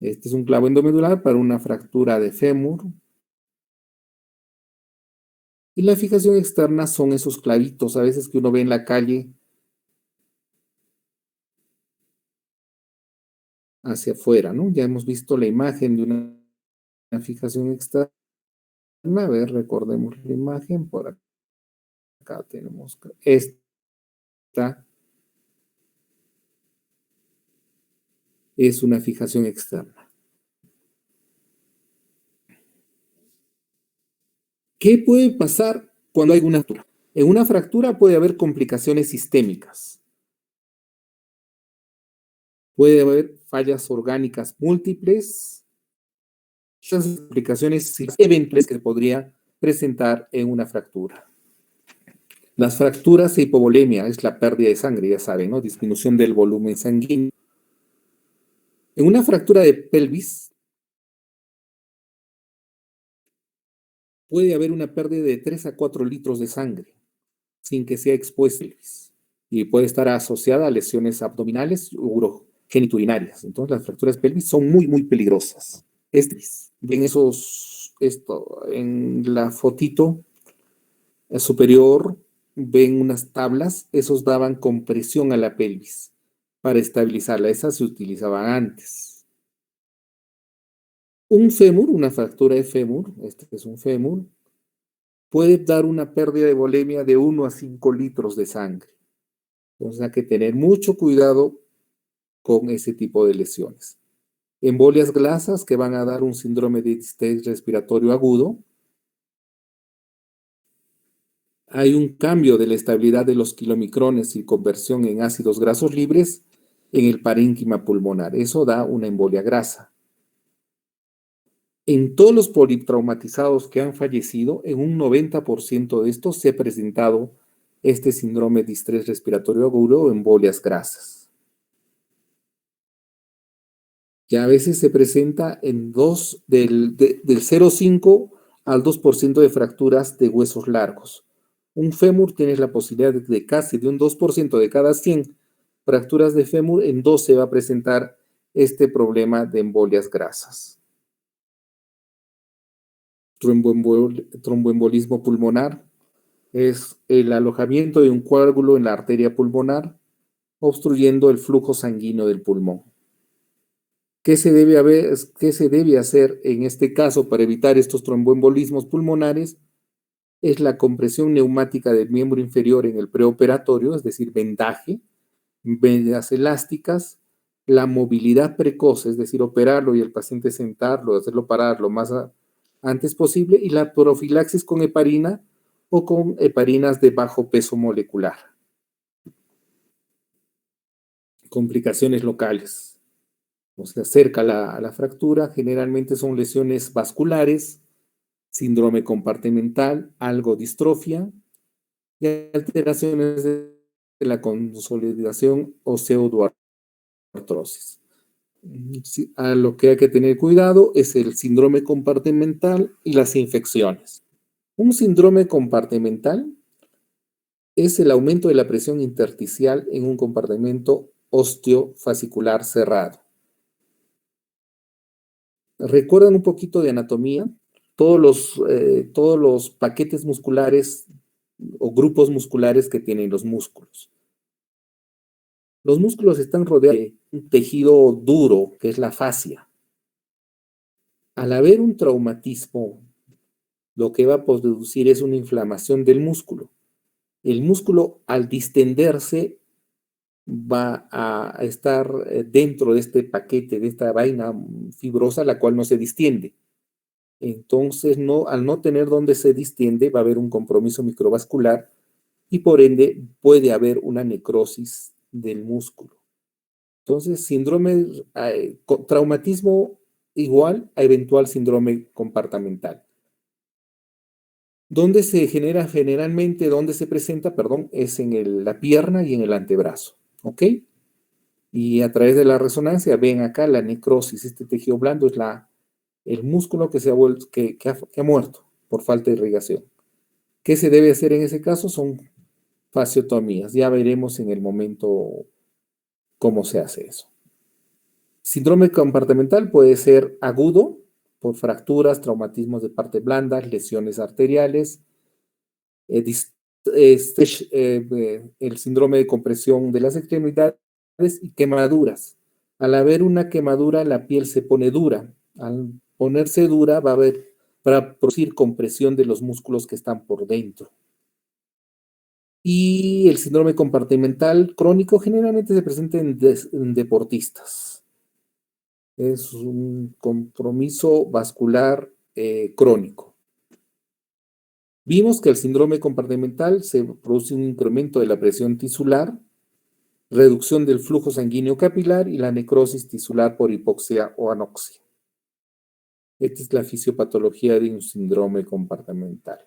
Este es un clavo endomedular para una fractura de fémur. Y la fijación externa son esos clavitos, a veces que uno ve en la calle hacia afuera, ¿no? Ya hemos visto la imagen de una fijación externa. A ver, recordemos la imagen. Por acá tenemos esta. Es una fijación externa. ¿Qué puede pasar cuando hay una fractura? En una fractura puede haber complicaciones sistémicas. Puede haber fallas orgánicas múltiples. Esas complicaciones eventuales que se podría presentar en una fractura. Las fracturas e hipovolemia es la pérdida de sangre, ya saben, ¿no? Disminución del volumen sanguíneo. En una fractura de pelvis puede haber una pérdida de 3 a 4 litros de sangre sin que sea expuesta y puede estar asociada a lesiones abdominales u urogeniturinarias. Entonces las fracturas pelvis son muy, muy peligrosas. En la fotito superior ven unas tablas, esos daban compresión a la pelvis para estabilizarla. Esas se utilizaban antes. Un fémur, una fractura de fémur, este es un fémur, puede dar una pérdida de volemia de 1 a 5 litros de sangre. Entonces hay que tener mucho cuidado con ese tipo de lesiones. Embolias gasas que van a dar un síndrome de distrés respiratorio agudo. Hay un cambio de la estabilidad de los kilomicrones y conversión en ácidos grasos libres en el parénquima pulmonar. Eso da una embolia grasa. En todos los politraumatizados que han fallecido, en un 90% de estos se ha presentado este síndrome de distrés respiratorio agudo o embolias grasas. Ya a veces se presenta en del 0,5 al 2% de fracturas de huesos largos. Un fémur tiene la posibilidad de casi de un 2% de cada 100 fracturas de fémur, en 2 se va a presentar este problema de embolias grasas. Tromboembolismo pulmonar es el alojamiento de un coágulo en la arteria pulmonar, obstruyendo el flujo sanguíneo del pulmón. ¿Qué se debe hacer en este caso para evitar estos tromboembolismos pulmonares? Es la compresión neumática del miembro inferior en el preoperatorio, es decir, vendaje, vendas elásticas, la movilidad precoz, es decir, operarlo y el paciente sentarlo, hacerlo parar lo más antes posible, y la profilaxis con heparina o con heparinas de bajo peso molecular. Complicaciones locales. O sea, cerca a la fractura, generalmente son lesiones vasculares, síndrome compartimental, algo distrofia y alteraciones de la consolidación o pseudoartrosis. A lo que hay que tener cuidado es el síndrome compartimental y las infecciones. Un síndrome compartimental es el aumento de la presión intersticial en un compartimento osteofascicular cerrado. ¿Recuerdan un poquito de anatomía? Todos los paquetes musculares o grupos musculares que tienen los músculos. Los músculos están rodeados de un tejido duro, que es la fascia. Al haber un traumatismo, lo que va a producir es una inflamación del músculo. El músculo, al distenderse, va a estar dentro de este paquete, de esta vaina fibrosa, la cual no se distiende. Entonces, al no tener donde se distiende, va a haber un compromiso microvascular y por ende puede haber una necrosis del músculo. Entonces, traumatismo igual a eventual síndrome compartimental. ¿Dónde se genera generalmente, dónde se presenta, perdón, es en la pierna y en el antebrazo, ¿ok? Y a través de la resonancia ven acá la necrosis, este tejido blando es el músculo que ha muerto por falta de irrigación. ¿Qué se debe hacer en ese caso? Son fasciotomías. Ya veremos en el momento cómo se hace eso. Síndrome compartimental puede ser agudo por fracturas, traumatismos de parte blanda, lesiones arteriales, el síndrome de compresión de las extremidades y quemaduras. Al haber una quemadura, la piel se pone dura. Al ponerse dura, va a producir compresión de los músculos que están por dentro. Y el síndrome compartimental crónico generalmente se presenta en deportistas. Es un compromiso vascular crónico. Vimos que el síndrome compartimental se produce un incremento de la presión tisular, reducción del flujo sanguíneo capilar y la necrosis tisular por hipoxia o anoxia. Esta es la fisiopatología de un síndrome compartimental.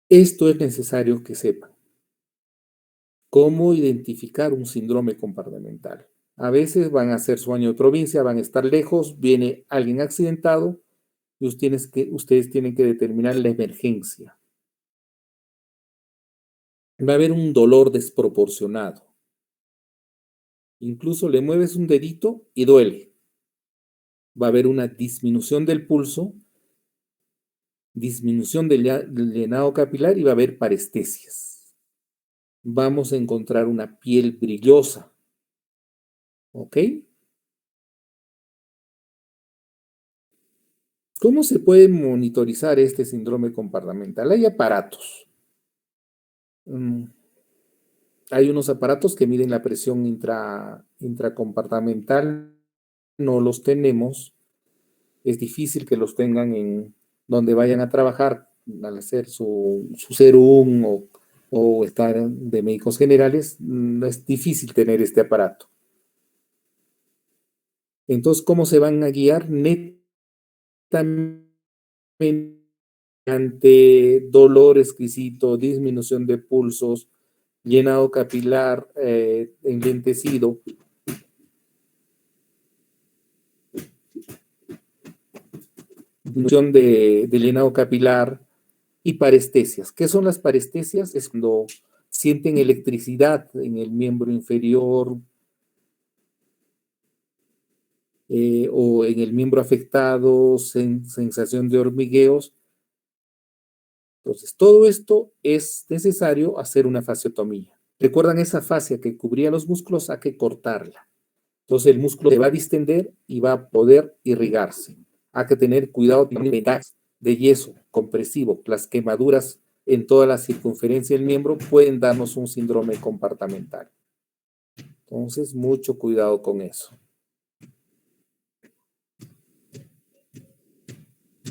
Esto es necesario que sepan. ¿Cómo identificar un síndrome compartimental? A veces van a hacer su año de provincia, van a estar lejos, viene alguien accidentado y ustedes tienen que determinar la emergencia. Va a haber un dolor desproporcionado. Incluso le mueves un dedito y duele. Va a haber una disminución del pulso, disminución del llenado capilar y va a haber parestesias. Vamos a encontrar una piel brillosa. ¿Ok? ¿Cómo se puede monitorizar este síndrome compartimental? Hay aparatos. Hay unos aparatos que miden la presión intracompartimental. No los tenemos. Es difícil que los tengan en donde vayan a trabajar al hacer su serum o estar de médicos generales. Es difícil tener este aparato. Entonces, ¿cómo se van a guiar? Netamente ante dolor exquisito, disminución de pulsos, llenado capilar enlentecido. Disminución de llenado capilar y parestesias. ¿Qué son las parestesias? Es cuando sienten electricidad en el miembro inferior o en el miembro afectado, sensación de hormigueos. Entonces, todo esto es necesario hacer una fasciotomía. ¿Recuerdan esa fascia que cubría los músculos? Hay que cortarla. Entonces, el músculo se va a distender y va a poder irrigarse. Hay que tener cuidado de yeso compresivo. Las quemaduras en toda la circunferencia del miembro pueden darnos un síndrome compartimental. Entonces, mucho cuidado con eso.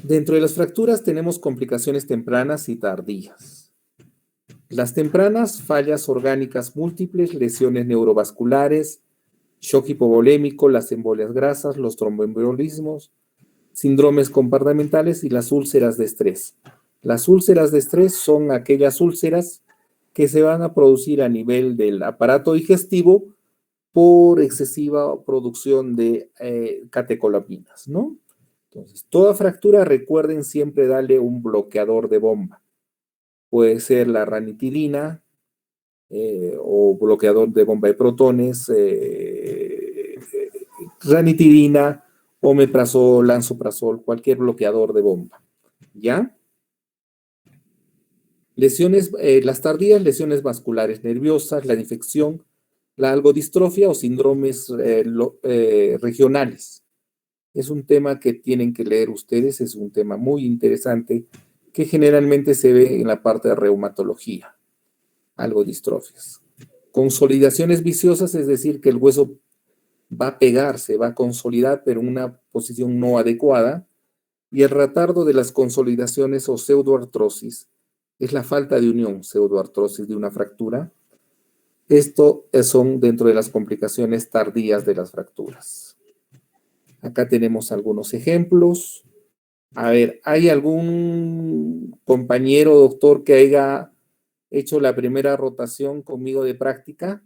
Dentro de las fracturas tenemos complicaciones tempranas y tardías. Las tempranas, fallas orgánicas múltiples, lesiones neurovasculares, shock hipovolémico, las embolias grasas, los tromboembolismos, síndromes compartimentales y las úlceras de estrés. Las úlceras de estrés son aquellas úlceras que se van a producir a nivel del aparato digestivo por excesiva producción de catecolaminas, ¿no? Entonces, toda fractura, recuerden siempre darle un bloqueador de bomba. Puede ser la ranitidina o bloqueador de bomba de protones, ranitidina, omeprazol, lansoprazol, cualquier bloqueador de bomba. ¿Ya? Lesiones, las tardías, lesiones vasculares nerviosas, la infección, la algodistrofia o síndromes regionales. Es un tema que tienen que leer ustedes, es un tema muy interesante que generalmente se ve en la parte de reumatología, algodistrofias. Consolidaciones viciosas, es decir, que el hueso va a pegarse, va a consolidar, pero en una posición no adecuada. Y el retardo de las consolidaciones o pseudoartrosis es la falta de unión, pseudoartrosis de una fractura. Esto son dentro de las complicaciones tardías de las fracturas. Acá tenemos algunos ejemplos. A ver, ¿hay algún compañero doctor que haya hecho la primera rotación conmigo de práctica?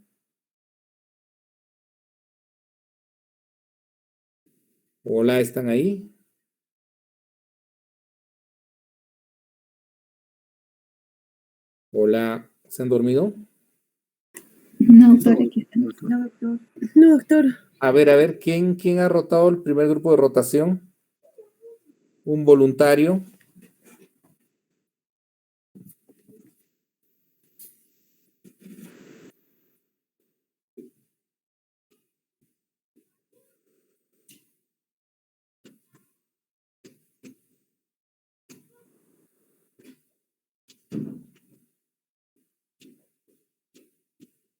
Hola, ¿están ahí? Hola, ¿se han dormido? No, doctor, aquí está. No, doctor. No, doctor. A ver, ¿quién ha rotado el primer grupo de rotación? ¿Un voluntario?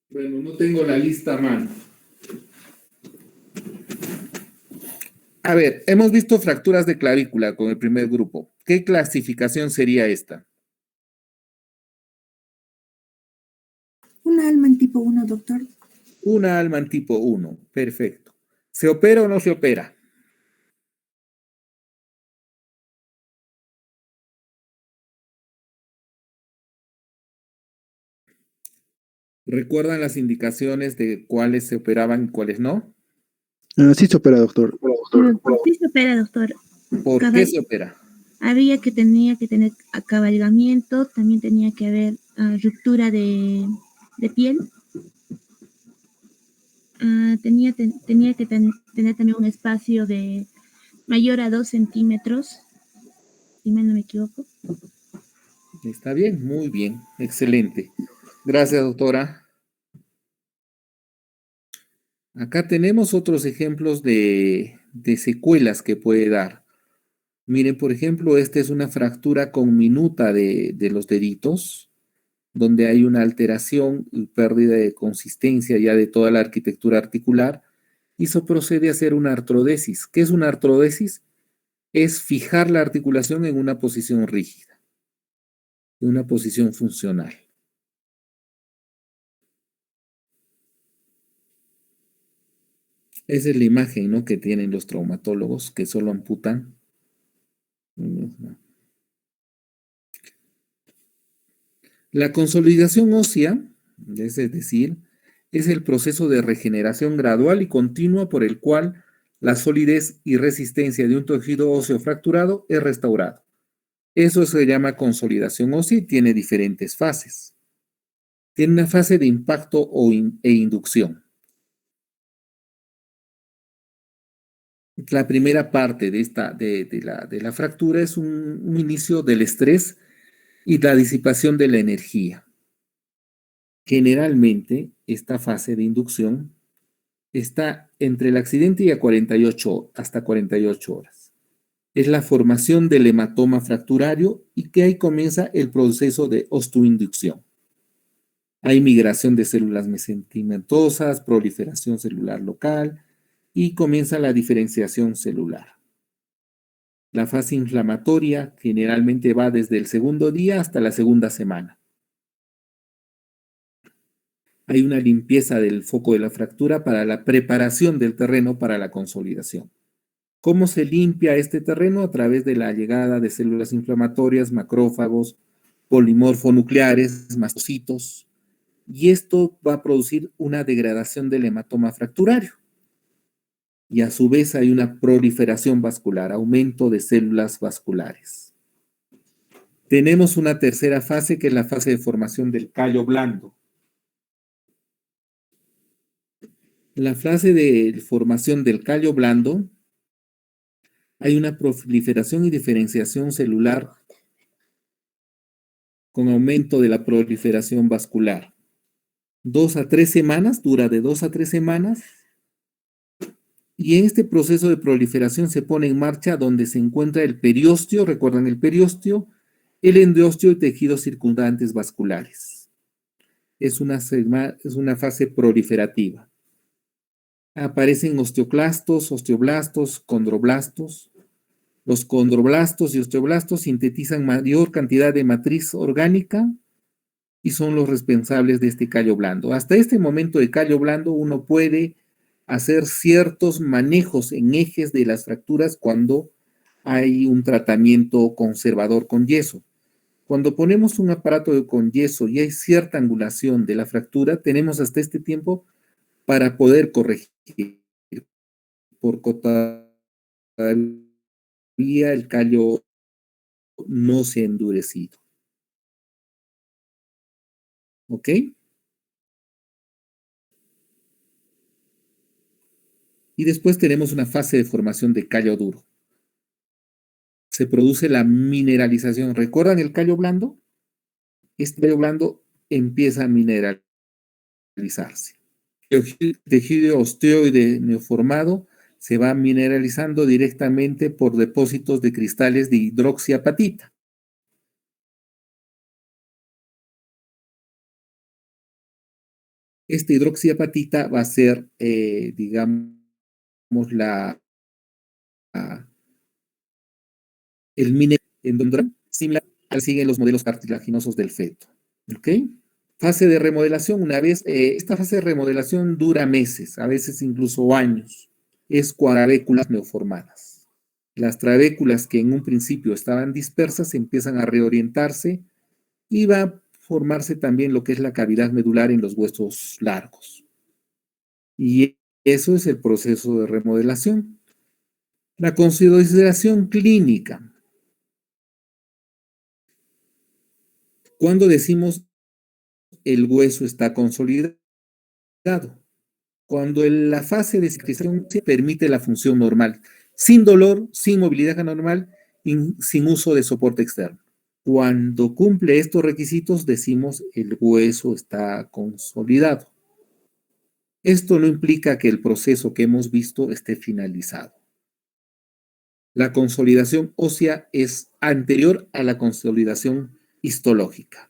Bueno, no tengo la lista a mano. A ver, hemos visto fracturas de clavícula con el primer grupo. ¿Qué clasificación sería esta? Una alma en tipo 1, doctor. Una Alman tipo 1. Perfecto. ¿Se opera o no se opera? ¿Recuerdan las indicaciones de cuáles se operaban y cuáles no? Sí se opera, doctor. Sí se opera, doctor. ¿Por qué Cabal- se opera? tenía que tener acabalgamiento, también tenía que haber ruptura de piel. Tenía que tener también un espacio de mayor a 2 centímetros, si mal no me equivoco. Está bien, muy bien, excelente. Gracias, doctora. Acá tenemos otros ejemplos de secuelas que puede dar. Miren, por ejemplo, esta es una fractura conminuta de los deditos, donde hay una alteración y pérdida de consistencia ya de toda la arquitectura articular, y eso procede a hacer una artrodesis. ¿Qué es una artrodesis? Es fijar la articulación en una posición rígida, en una posición funcional. Esa es la imagen, ¿no?, que tienen los traumatólogos que solo amputan. La consolidación ósea, es decir, es el proceso de regeneración gradual y continua por el cual la solidez y resistencia de un tejido óseo fracturado es restaurado. Eso se llama consolidación ósea y tiene diferentes fases. Tiene una fase de impacto e inducción. La primera parte de la fractura es un inicio del estrés y la disipación de la energía. Generalmente, esta fase de inducción está entre el accidente y hasta 48 horas. Es la formación del hematoma fracturario y que ahí comienza el proceso de osteoinducción. Hay migración de células mesentimentosas, proliferación celular local y comienza la diferenciación celular. La fase inflamatoria generalmente va desde el segundo día hasta la segunda semana. Hay una limpieza del foco de la fractura para la preparación del terreno para la consolidación. ¿Cómo se limpia este terreno? A través de la llegada de células inflamatorias, macrófagos, polimorfonucleares, mastocitos, y esto va a producir una degradación del hematoma fracturario. Y a su vez hay una proliferación vascular, aumento de células vasculares. Tenemos una tercera fase que es la fase de formación del callo blando. La fase de formación del callo blando hay una proliferación y diferenciación celular con aumento de la proliferación vascular. 2 a 3 semanas, dura de 2 a 3 semanas, y en este proceso de proliferación se pone en marcha donde se encuentra el periósteo, recuerdan el periósteo, el endoosteo y tejidos circundantes vasculares. Es una fase proliferativa. Aparecen osteoclastos, osteoblastos, condroblastos. Los condroblastos y osteoblastos sintetizan mayor cantidad de matriz orgánica y son los responsables de este callo blando. Hasta este momento de callo blando uno puede hacer ciertos manejos en ejes de las fracturas cuando hay un tratamiento conservador con yeso. Cuando ponemos un aparato con yeso y hay cierta angulación de la fractura, tenemos hasta este tiempo para poder corregir. Porque todavía el callo no se ha endurecido. ¿Ok? Y después tenemos una fase de formación de callo duro. Se produce la mineralización. ¿Recuerdan el callo blando? Este callo blando empieza a mineralizarse. El tejido osteoide neoformado se va mineralizando directamente por depósitos de cristales de hidroxiapatita. Esta hidroxiapatita va a ser, digamos, el mineral en donde similar siguen los modelos cartilaginosos del feto. ¿Ok? Fase de remodelación, esta fase de remodelación dura meses, a veces incluso años. Es trabéculas neoformadas. Las trabéculas que en un principio estaban dispersas empiezan a reorientarse y va a formarse también lo que es la cavidad medular en los huesos largos. Y eso es el proceso de remodelación. La consideración clínica. Cuando decimos el hueso está consolidado, cuando la fase de cicatrización permite la función normal, sin dolor, sin movilidad anormal, sin uso de soporte externo. Cuando cumple estos requisitos, decimos el hueso está consolidado. Esto no implica que el proceso que hemos visto esté finalizado. La consolidación ósea es anterior a la consolidación histológica.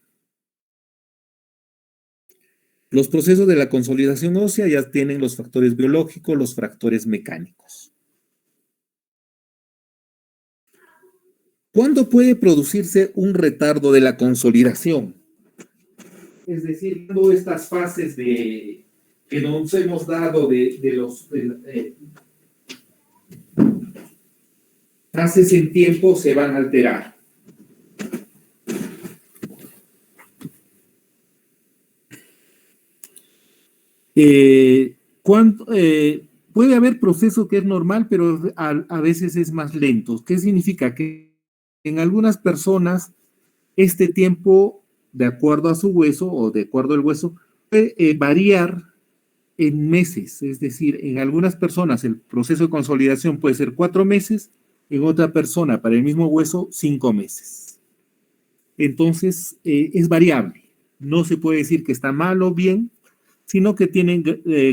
Los procesos de la consolidación ósea ya tienen los factores biológicos, los factores mecánicos. ¿Cuándo puede producirse un retardo de la consolidación? Es decir, todas estas fases que nos hemos dado fases en tiempo se van a alterar. Puede haber proceso que es normal, pero a veces es más lento. ¿Qué significa? Que en algunas personas este tiempo, de acuerdo a su hueso o de acuerdo al hueso, puede variar en meses. Es decir, en algunas personas el proceso de consolidación puede ser 4 meses, en otra persona para el mismo hueso 5 meses. Entonces, es variable. No se puede decir que está mal o bien, sino que tienen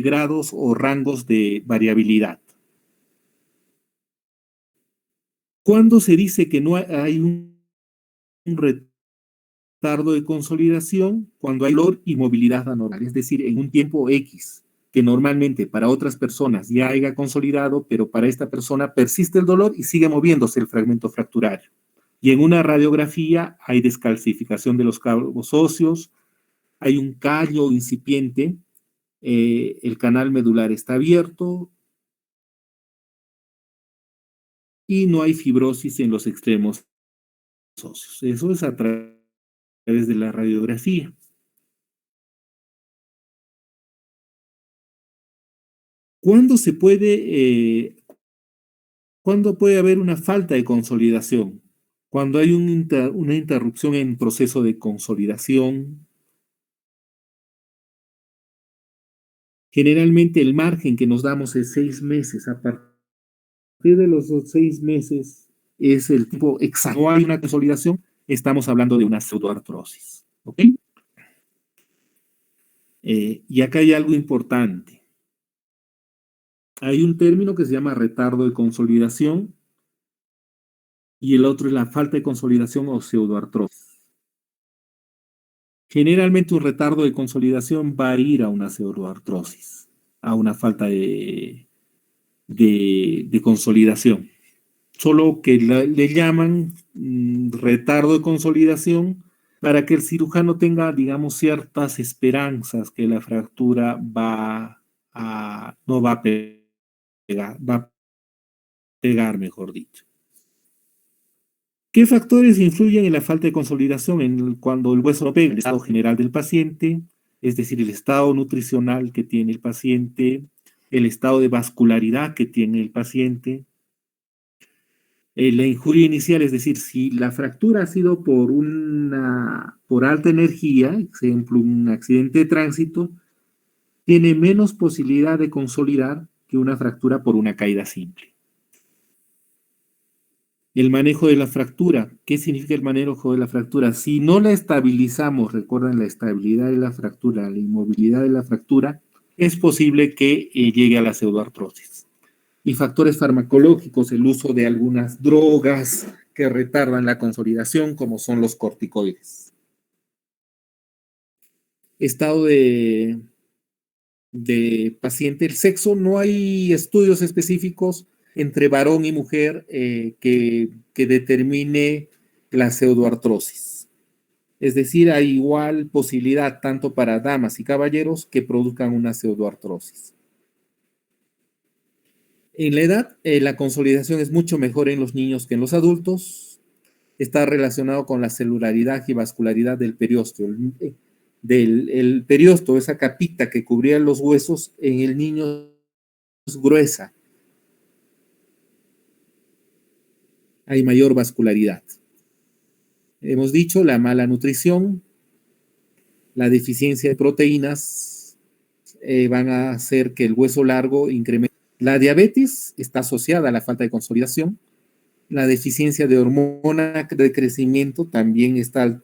grados o rangos de variabilidad. ¿Cuándo se dice que no hay un retardo de consolidación? Cuando hay dolor y movilidad anormal, es decir, en un tiempo X, que normalmente para otras personas ya haya consolidado, pero para esta persona persiste el dolor y sigue moviéndose el fragmento fracturario. Y en una radiografía hay descalcificación de los cabos óseos, hay un callo incipiente, el canal medular está abierto y no hay fibrosis en los extremos óseos. Eso es a través de la radiografía. ¿Cuándo puede haber una falta de consolidación? Cuando hay una interrupción en proceso de consolidación. Generalmente el margen que nos damos es 6 meses. A partir de los 6 meses es el tiempo exacto. No hay una consolidación, estamos hablando de una pseudoartrosis. ¿Ok? Y acá hay algo importante. Hay un término que se llama retardo de consolidación y el otro es la falta de consolidación o pseudoartrosis. Generalmente un retardo de consolidación va a ir a una pseudoartrosis, a una falta de consolidación. Solo que le llaman retardo de consolidación para que el cirujano tenga, digamos, ciertas esperanzas que la fractura no va a pegar, va a pegar, mejor dicho. ¿Qué factores influyen en la falta de consolidación cuando el hueso no pega? El estado general del paciente, es decir, el estado nutricional que tiene el paciente, el estado de vascularidad que tiene el paciente, la injuria inicial, es decir, si la fractura ha sido por alta energía, por ejemplo, un accidente de tránsito, tiene menos posibilidad de consolidar que una fractura por una caída simple. El manejo de la fractura. ¿Qué significa el manejo de la fractura? Si no la estabilizamos, recuerden la estabilidad de la fractura, la inmovilidad de la fractura, es posible que llegue a la pseudoartrosis. Y factores farmacológicos, el uso de algunas drogas que retardan la consolidación, como son los corticoides. Estado de paciente, el sexo, no hay estudios específicos entre varón y mujer que determine la pseudoartrosis. Es decir, hay igual posibilidad tanto para damas y caballeros que produzcan una pseudoartrosis. En la edad, la consolidación es mucho mejor en los niños que en los adultos. Está relacionado con la celularidad y vascularidad del periósteo. El periósteo, esa capita que cubría los huesos, en el niño es gruesa. Hay mayor vascularidad. Hemos dicho la mala nutrición, la deficiencia de proteínas van a hacer que el hueso largo incremente. La diabetes está asociada a la falta de consolidación. La deficiencia de hormona de crecimiento también está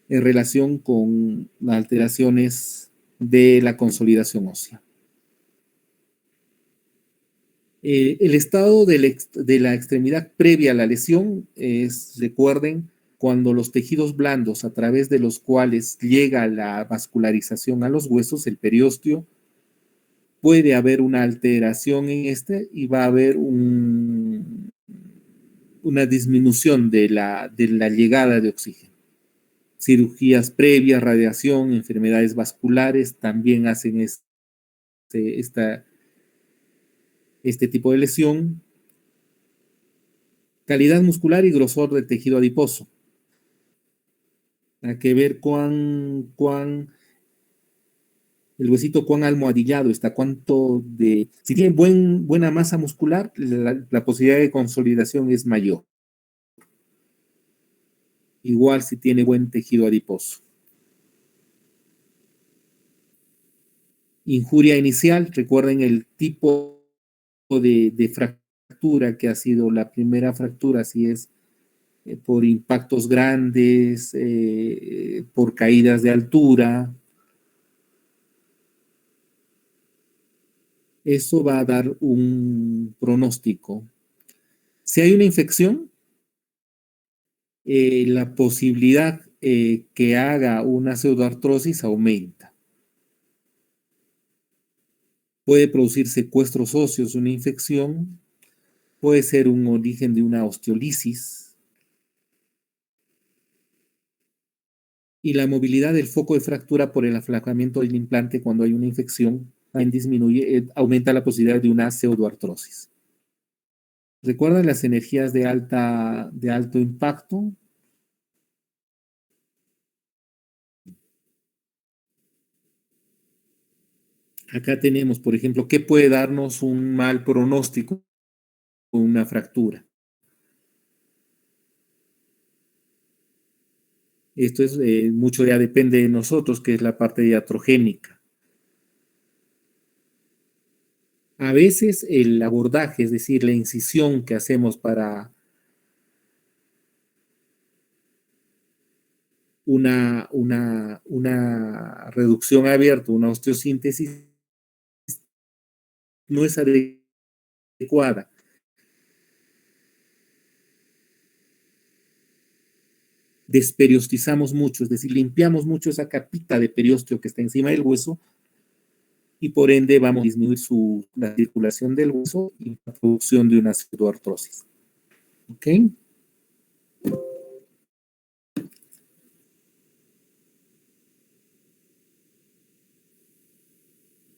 en relación con las alteraciones de la consolidación ósea. El estado de la extremidad previa a la lesión es, recuerden, cuando los tejidos blandos a través de los cuales llega la vascularización a los huesos, el periósteo, puede haber una alteración en este y va a haber una disminución de la llegada de oxígeno. Cirugías previas, radiación, enfermedades vasculares también hacen este tipo de lesión. Calidad muscular y grosor del tejido adiposo. Hay que ver el huesito cuán almohadillado está, si tiene buena masa muscular, la posibilidad de consolidación es mayor. Igual si tiene buen tejido adiposo. Injuria inicial, recuerden el tipo de fractura que ha sido la primera fractura, si es por impactos grandes, por caídas de altura. Eso va a dar un pronóstico. Si hay una infección, la posibilidad que haga una pseudoartrosis aumenta. Puede producir secuestros óseos, una infección, puede ser un origen de una osteolisis. Y la movilidad del foco de fractura por el aflacamiento del implante cuando hay una infección aumenta la posibilidad de una pseudoartrosis. ¿Recuerdan las energías de alto impacto? Acá tenemos, por ejemplo, ¿qué puede darnos un mal pronóstico con una fractura? Esto es mucho ya depende de nosotros, que es la parte iatrogénica. A veces el abordaje, es decir, la incisión que hacemos para una reducción abierta, una osteosíntesis, no es adecuada. Desperiostizamos mucho, es decir, limpiamos mucho esa capita de periósteo que está encima del hueso y por ende vamos a disminuir la circulación del hueso y la producción de una pseudoartrosis. ¿Ok?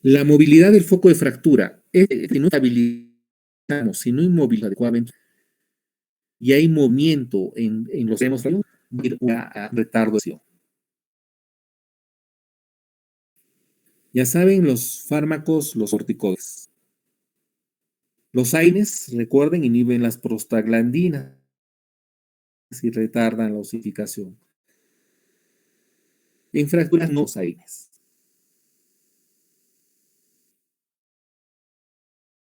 La movilidad del foco de fractura. Si no estabilizamos, si no inmovilizamos adecuadamente, y hay movimiento en los extremos, a retardo de acción. Ya saben, los fármacos, los corticoides. Los AINES, recuerden, inhiben las prostaglandinas y retardan la osificación. En fracturas no AINES.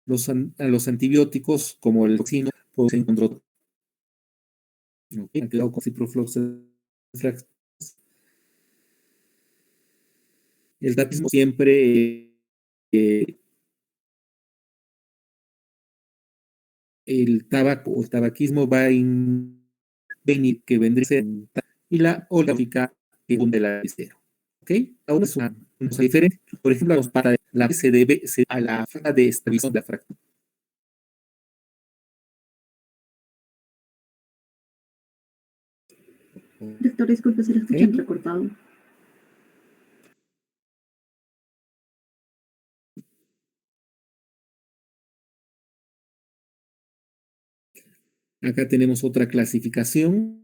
Los antibióticos, como el toxino, pueden encontrar con ciprofloxacin. El tabaquismo siempre el tabaquismo va a venir que vendría a ser y la oligófica que hunde la cero. ¿Ok? Aún es una cosa diferente. Por ejemplo, la se debe a la falta de estabilización de la fractura. Doctor, disculpe, se lo escucha entrecortado. Acá tenemos otra clasificación.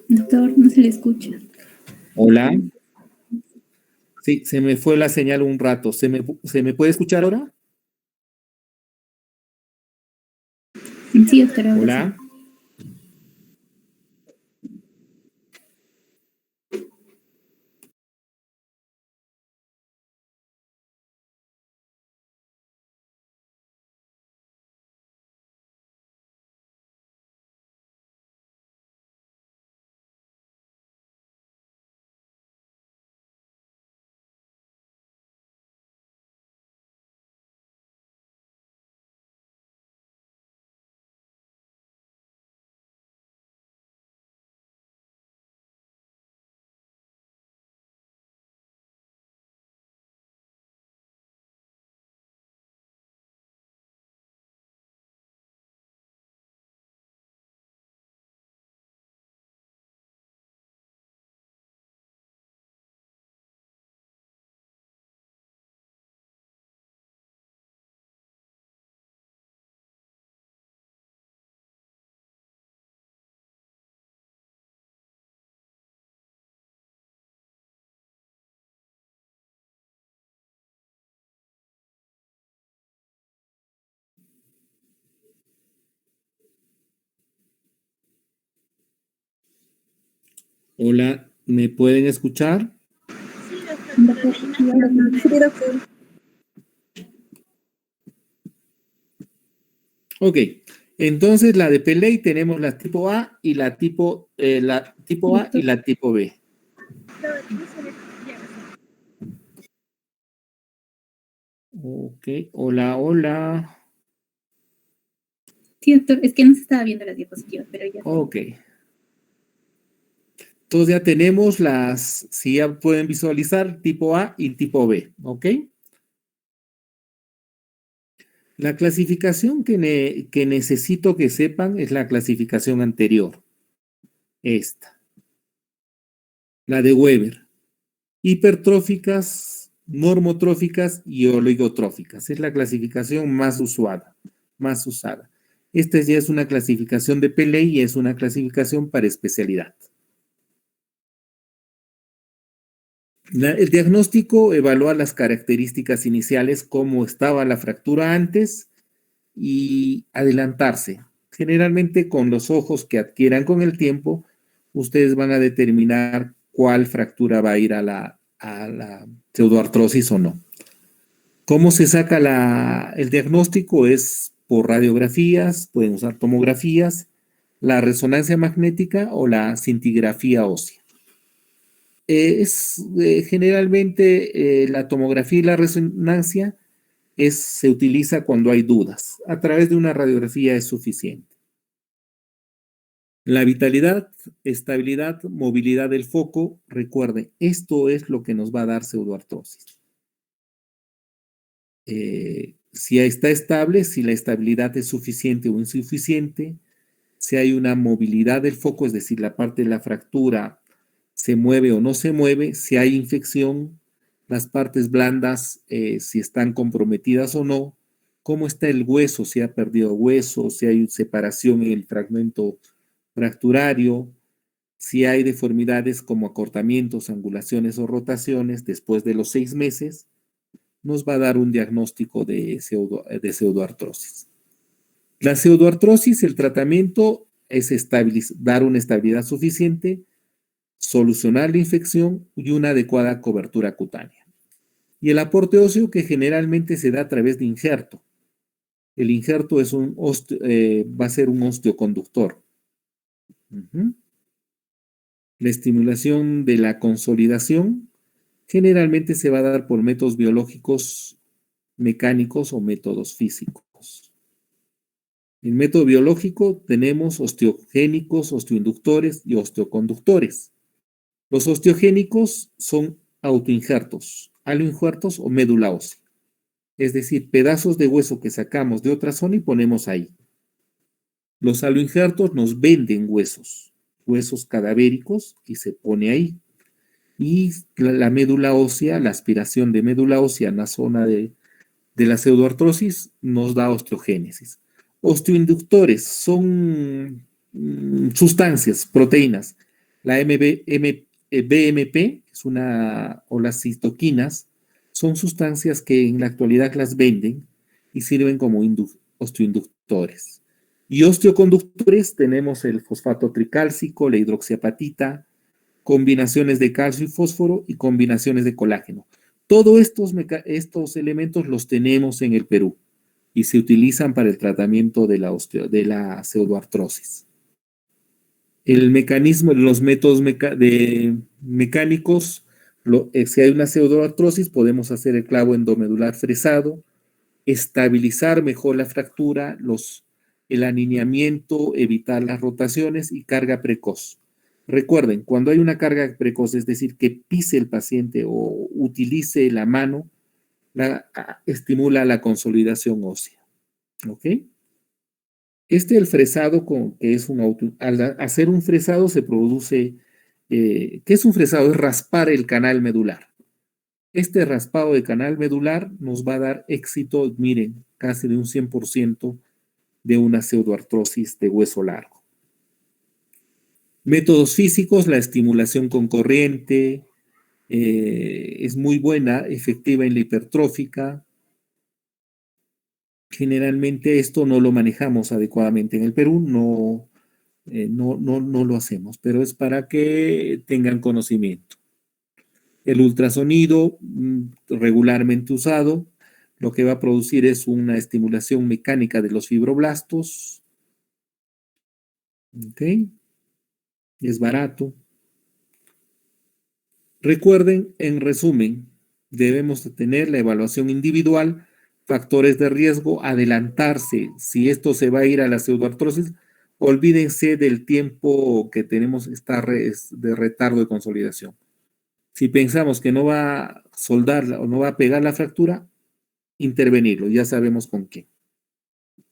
Doctor, no se le escucha. Hola. Sí, se me fue la señal un rato. ¿Se me puede escuchar ahora? Sí, doctor. Hola. Hola, ¿me pueden escuchar? Ok, entonces la de Pelley tenemos la tipo A y la tipo A y la tipo B. Ok, hola, hola. Sí, doctor, es que no se estaba viendo las diapositivas, pero ya. Ok. Entonces ya tenemos si ya pueden visualizar, tipo A y tipo B, ¿ok? La clasificación que necesito que sepan es la clasificación anterior. Esta. La de Weber. Hipertróficas, normotróficas y oligotróficas. Es la clasificación más usada. Esta ya es una clasificación de Pelley y es una clasificación para especialidad. El diagnóstico evalúa las características iniciales, cómo estaba la fractura antes y adelantarse. Generalmente con los ojos que adquieran con el tiempo, ustedes van a determinar cuál fractura va a ir a la pseudoartrosis o no. ¿Cómo se saca el diagnóstico? Es por radiografías, pueden usar tomografías, la resonancia magnética o la cintigrafía ósea. Generalmente la tomografía y la resonancia se utiliza cuando hay dudas. A través de una radiografía es suficiente. La vitalidad, estabilidad, movilidad del foco, recuerden, esto es lo que nos va a dar pseudoartrosis. si está estable, si la estabilidad es suficiente o insuficiente, si hay una movilidad del foco, es decir, la parte de la fractura se mueve o no se mueve, si hay infección, las partes blandas, si están comprometidas o no, cómo está el hueso, si ha perdido hueso, si hay separación en el fragmento fracturario, si hay deformidades como acortamientos, angulaciones o rotaciones después de los 6 meses, nos va a dar un diagnóstico de pseudoartrosis. La pseudoartrosis, el tratamiento es dar una estabilidad suficiente, solucionar la infección y una adecuada cobertura cutánea. Y el aporte óseo que generalmente se da a través de injerto. El injerto va a ser un osteoconductor. La estimulación de la consolidación generalmente se va a dar por métodos biológicos, mecánicos o métodos físicos. En método biológico tenemos osteogénicos, osteoinductores y osteoconductores. Los osteogénicos son autoinjertos, aloinjertos o médula ósea. Es decir, pedazos de hueso que sacamos de otra zona y ponemos ahí. Los aloinjertos nos venden huesos cadavéricos y se pone ahí. Y la médula ósea, la aspiración de médula ósea en la zona de la pseudoartrosis nos da osteogénesis. Osteoinductores son sustancias, proteínas. La BMP, o las citoquinas, son sustancias que en la actualidad las venden y sirven como osteoinductores. Y osteoconductores tenemos el fosfato tricálcico, la hidroxiapatita, combinaciones de calcio y fósforo y combinaciones de colágeno. Todos estos elementos los tenemos en el Perú y se utilizan para el tratamiento de la pseudoartrosis. El mecanismo, los métodos mecánicos, si hay una pseudoartrosis, podemos hacer el clavo endomedular fresado, estabilizar mejor la fractura, el alineamiento, evitar las rotaciones y carga precoz. Recuerden, cuando hay una carga precoz, es decir, que pise el paciente o utilice la mano, estimula la consolidación ósea. ¿Ok? El fresado, que es al hacer un fresado se produce, ¿qué es un fresado? Es raspar el canal medular. Este raspado de canal medular nos va a dar éxito, miren, casi de un 100% de una pseudoartrosis de hueso largo. Métodos físicos, la estimulación con corriente es muy buena, efectiva en la hipertrófica. Generalmente esto no lo manejamos adecuadamente en el Perú, no lo hacemos, pero es para que tengan conocimiento. El ultrasonido regularmente usado, lo que va a producir es una estimulación mecánica de los fibroblastos. ¿Ok? Es barato. Recuerden, en resumen, debemos tener la evaluación individual, factores de riesgo, adelantarse. Si esto se va a ir a la pseudoartrosis, olvídense del tiempo que tenemos de retardo de consolidación. Si pensamos que no va a soldar o no va a pegar la fractura, intervenirlo, ya sabemos con qué.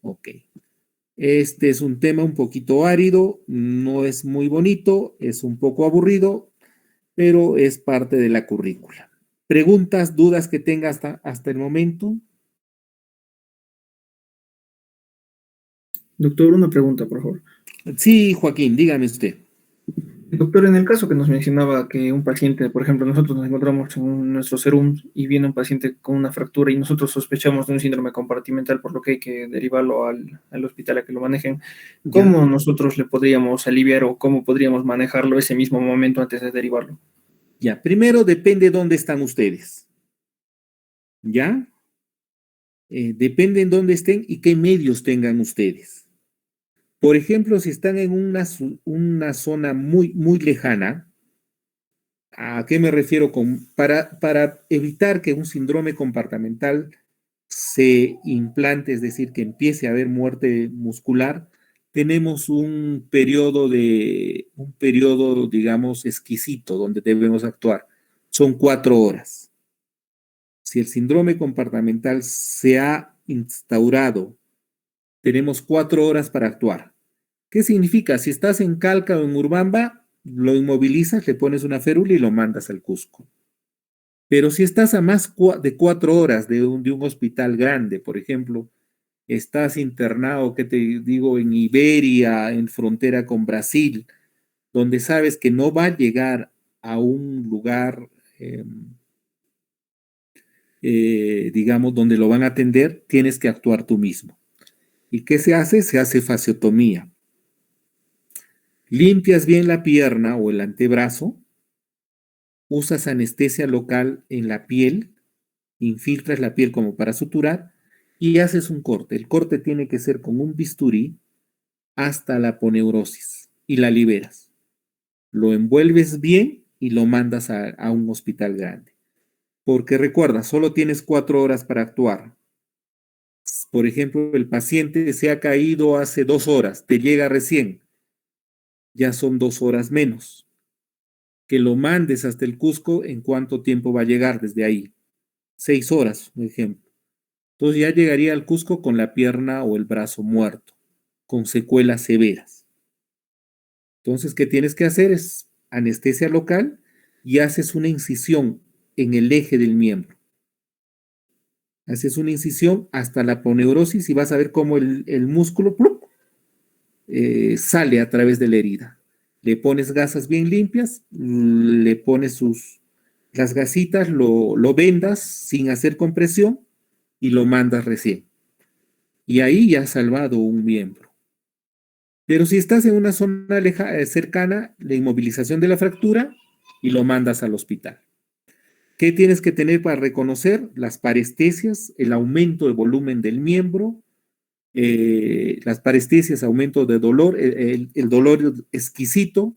Ok. Este es un tema un poquito árido, no es muy bonito, es un poco aburrido, pero es parte de la currícula. ¿Preguntas, dudas que tenga hasta el momento? Doctor, una pregunta, por favor. Sí, Joaquín, dígame usted. Doctor, en el caso que nos mencionaba que un paciente, por ejemplo, nosotros nos encontramos en nuestro serum y viene un paciente con una fractura y nosotros sospechamos de un síndrome compartimental, por lo que hay que derivarlo al hospital a que lo manejen, ¿cómo nosotros le podríamos aliviar o cómo podríamos manejarlo ese mismo momento antes de derivarlo? Ya, primero depende dónde están ustedes. ¿Ya? Depende en dónde estén y qué medios tengan ustedes. Por ejemplo, si están en una zona muy, muy lejana, ¿a qué me refiero? Para evitar que un síndrome compartimental se implante, es decir, que empiece a haber muerte muscular, tenemos un periodo, digamos, exquisito donde debemos actuar. Son 4 horas. Si el síndrome compartimental se ha instaurado. Tenemos 4 horas para actuar. ¿Qué significa? Si estás en Calca o en Urubamba, lo inmovilizas, le pones una férula y lo mandas al Cusco. Pero si estás a más de 4 horas de un hospital grande, por ejemplo, estás internado, ¿qué te digo?, en Iberia, en frontera con Brasil, donde sabes que no va a llegar a un lugar, digamos, donde lo van a atender, tienes que actuar tú mismo. ¿Y qué se hace? Se hace fasciotomía. Limpias bien la pierna o el antebrazo, usas anestesia local en la piel, infiltras la piel como para suturar y haces un corte. El corte tiene que ser con un bisturí hasta la aponeurosis y la liberas. Lo envuelves bien y lo mandas a un hospital grande. Porque recuerda, solo tienes 4 horas para actuar. Por ejemplo, el paciente se ha caído hace 2 horas, te llega recién, ya son 2 horas menos. Que lo mandes hasta el Cusco, ¿en cuánto tiempo va a llegar desde ahí? 6 horas, por ejemplo. Entonces ya llegaría al Cusco con la pierna o el brazo muerto, con secuelas severas. Entonces, ¿qué tienes que hacer? Es anestesia local y haces una incisión en el eje del miembro. Haces una incisión hasta la aponeurosis y vas a ver cómo el músculo sale a través de la herida. Le pones gasas bien limpias, le pones las gasitas, lo vendas sin hacer compresión y lo mandas recién. Y ahí ya has salvado un miembro. Pero si estás en una zona cercana, la inmovilización de la fractura y lo mandas al hospital. ¿Qué tienes que tener para reconocer? Las parestesias, el aumento de volumen del miembro, las parestesias, aumento de dolor, el dolor exquisito.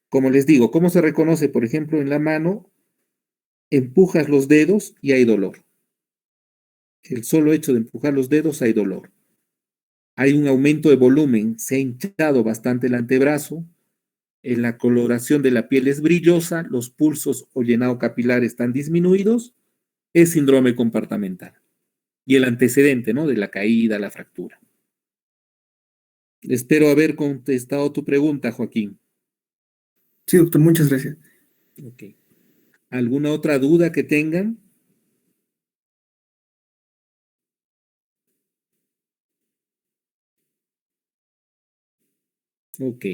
Como les digo, ¿cómo se reconoce? Por ejemplo, en la mano, empujas los dedos y hay dolor. El solo hecho de empujar los dedos hay dolor. Hay un aumento de volumen, se ha hinchado bastante el antebrazo, en la coloración de la piel es brillosa, los pulsos o llenado capilar están disminuidos, es síndrome compartamental. Y el antecedente, ¿no?, de la caída, la fractura. Espero haber contestado tu pregunta, Joaquín. Sí, doctor, muchas gracias. Ok. ¿Alguna otra duda que tengan? Ok.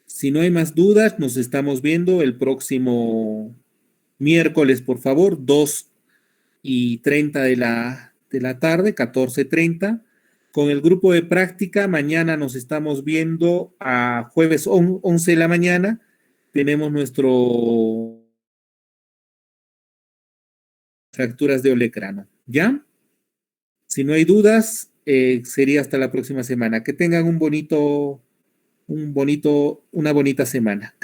Si no hay más dudas, nos estamos viendo el próximo miércoles, por favor, 2:30 de la tarde, 14:30, con el grupo de práctica. Mañana nos estamos viendo a jueves 11 de la mañana. Tenemos nuestro fracturas de olecrano, ¿ya? Si no hay dudas, sería hasta la próxima semana. Que tengan una bonita semana.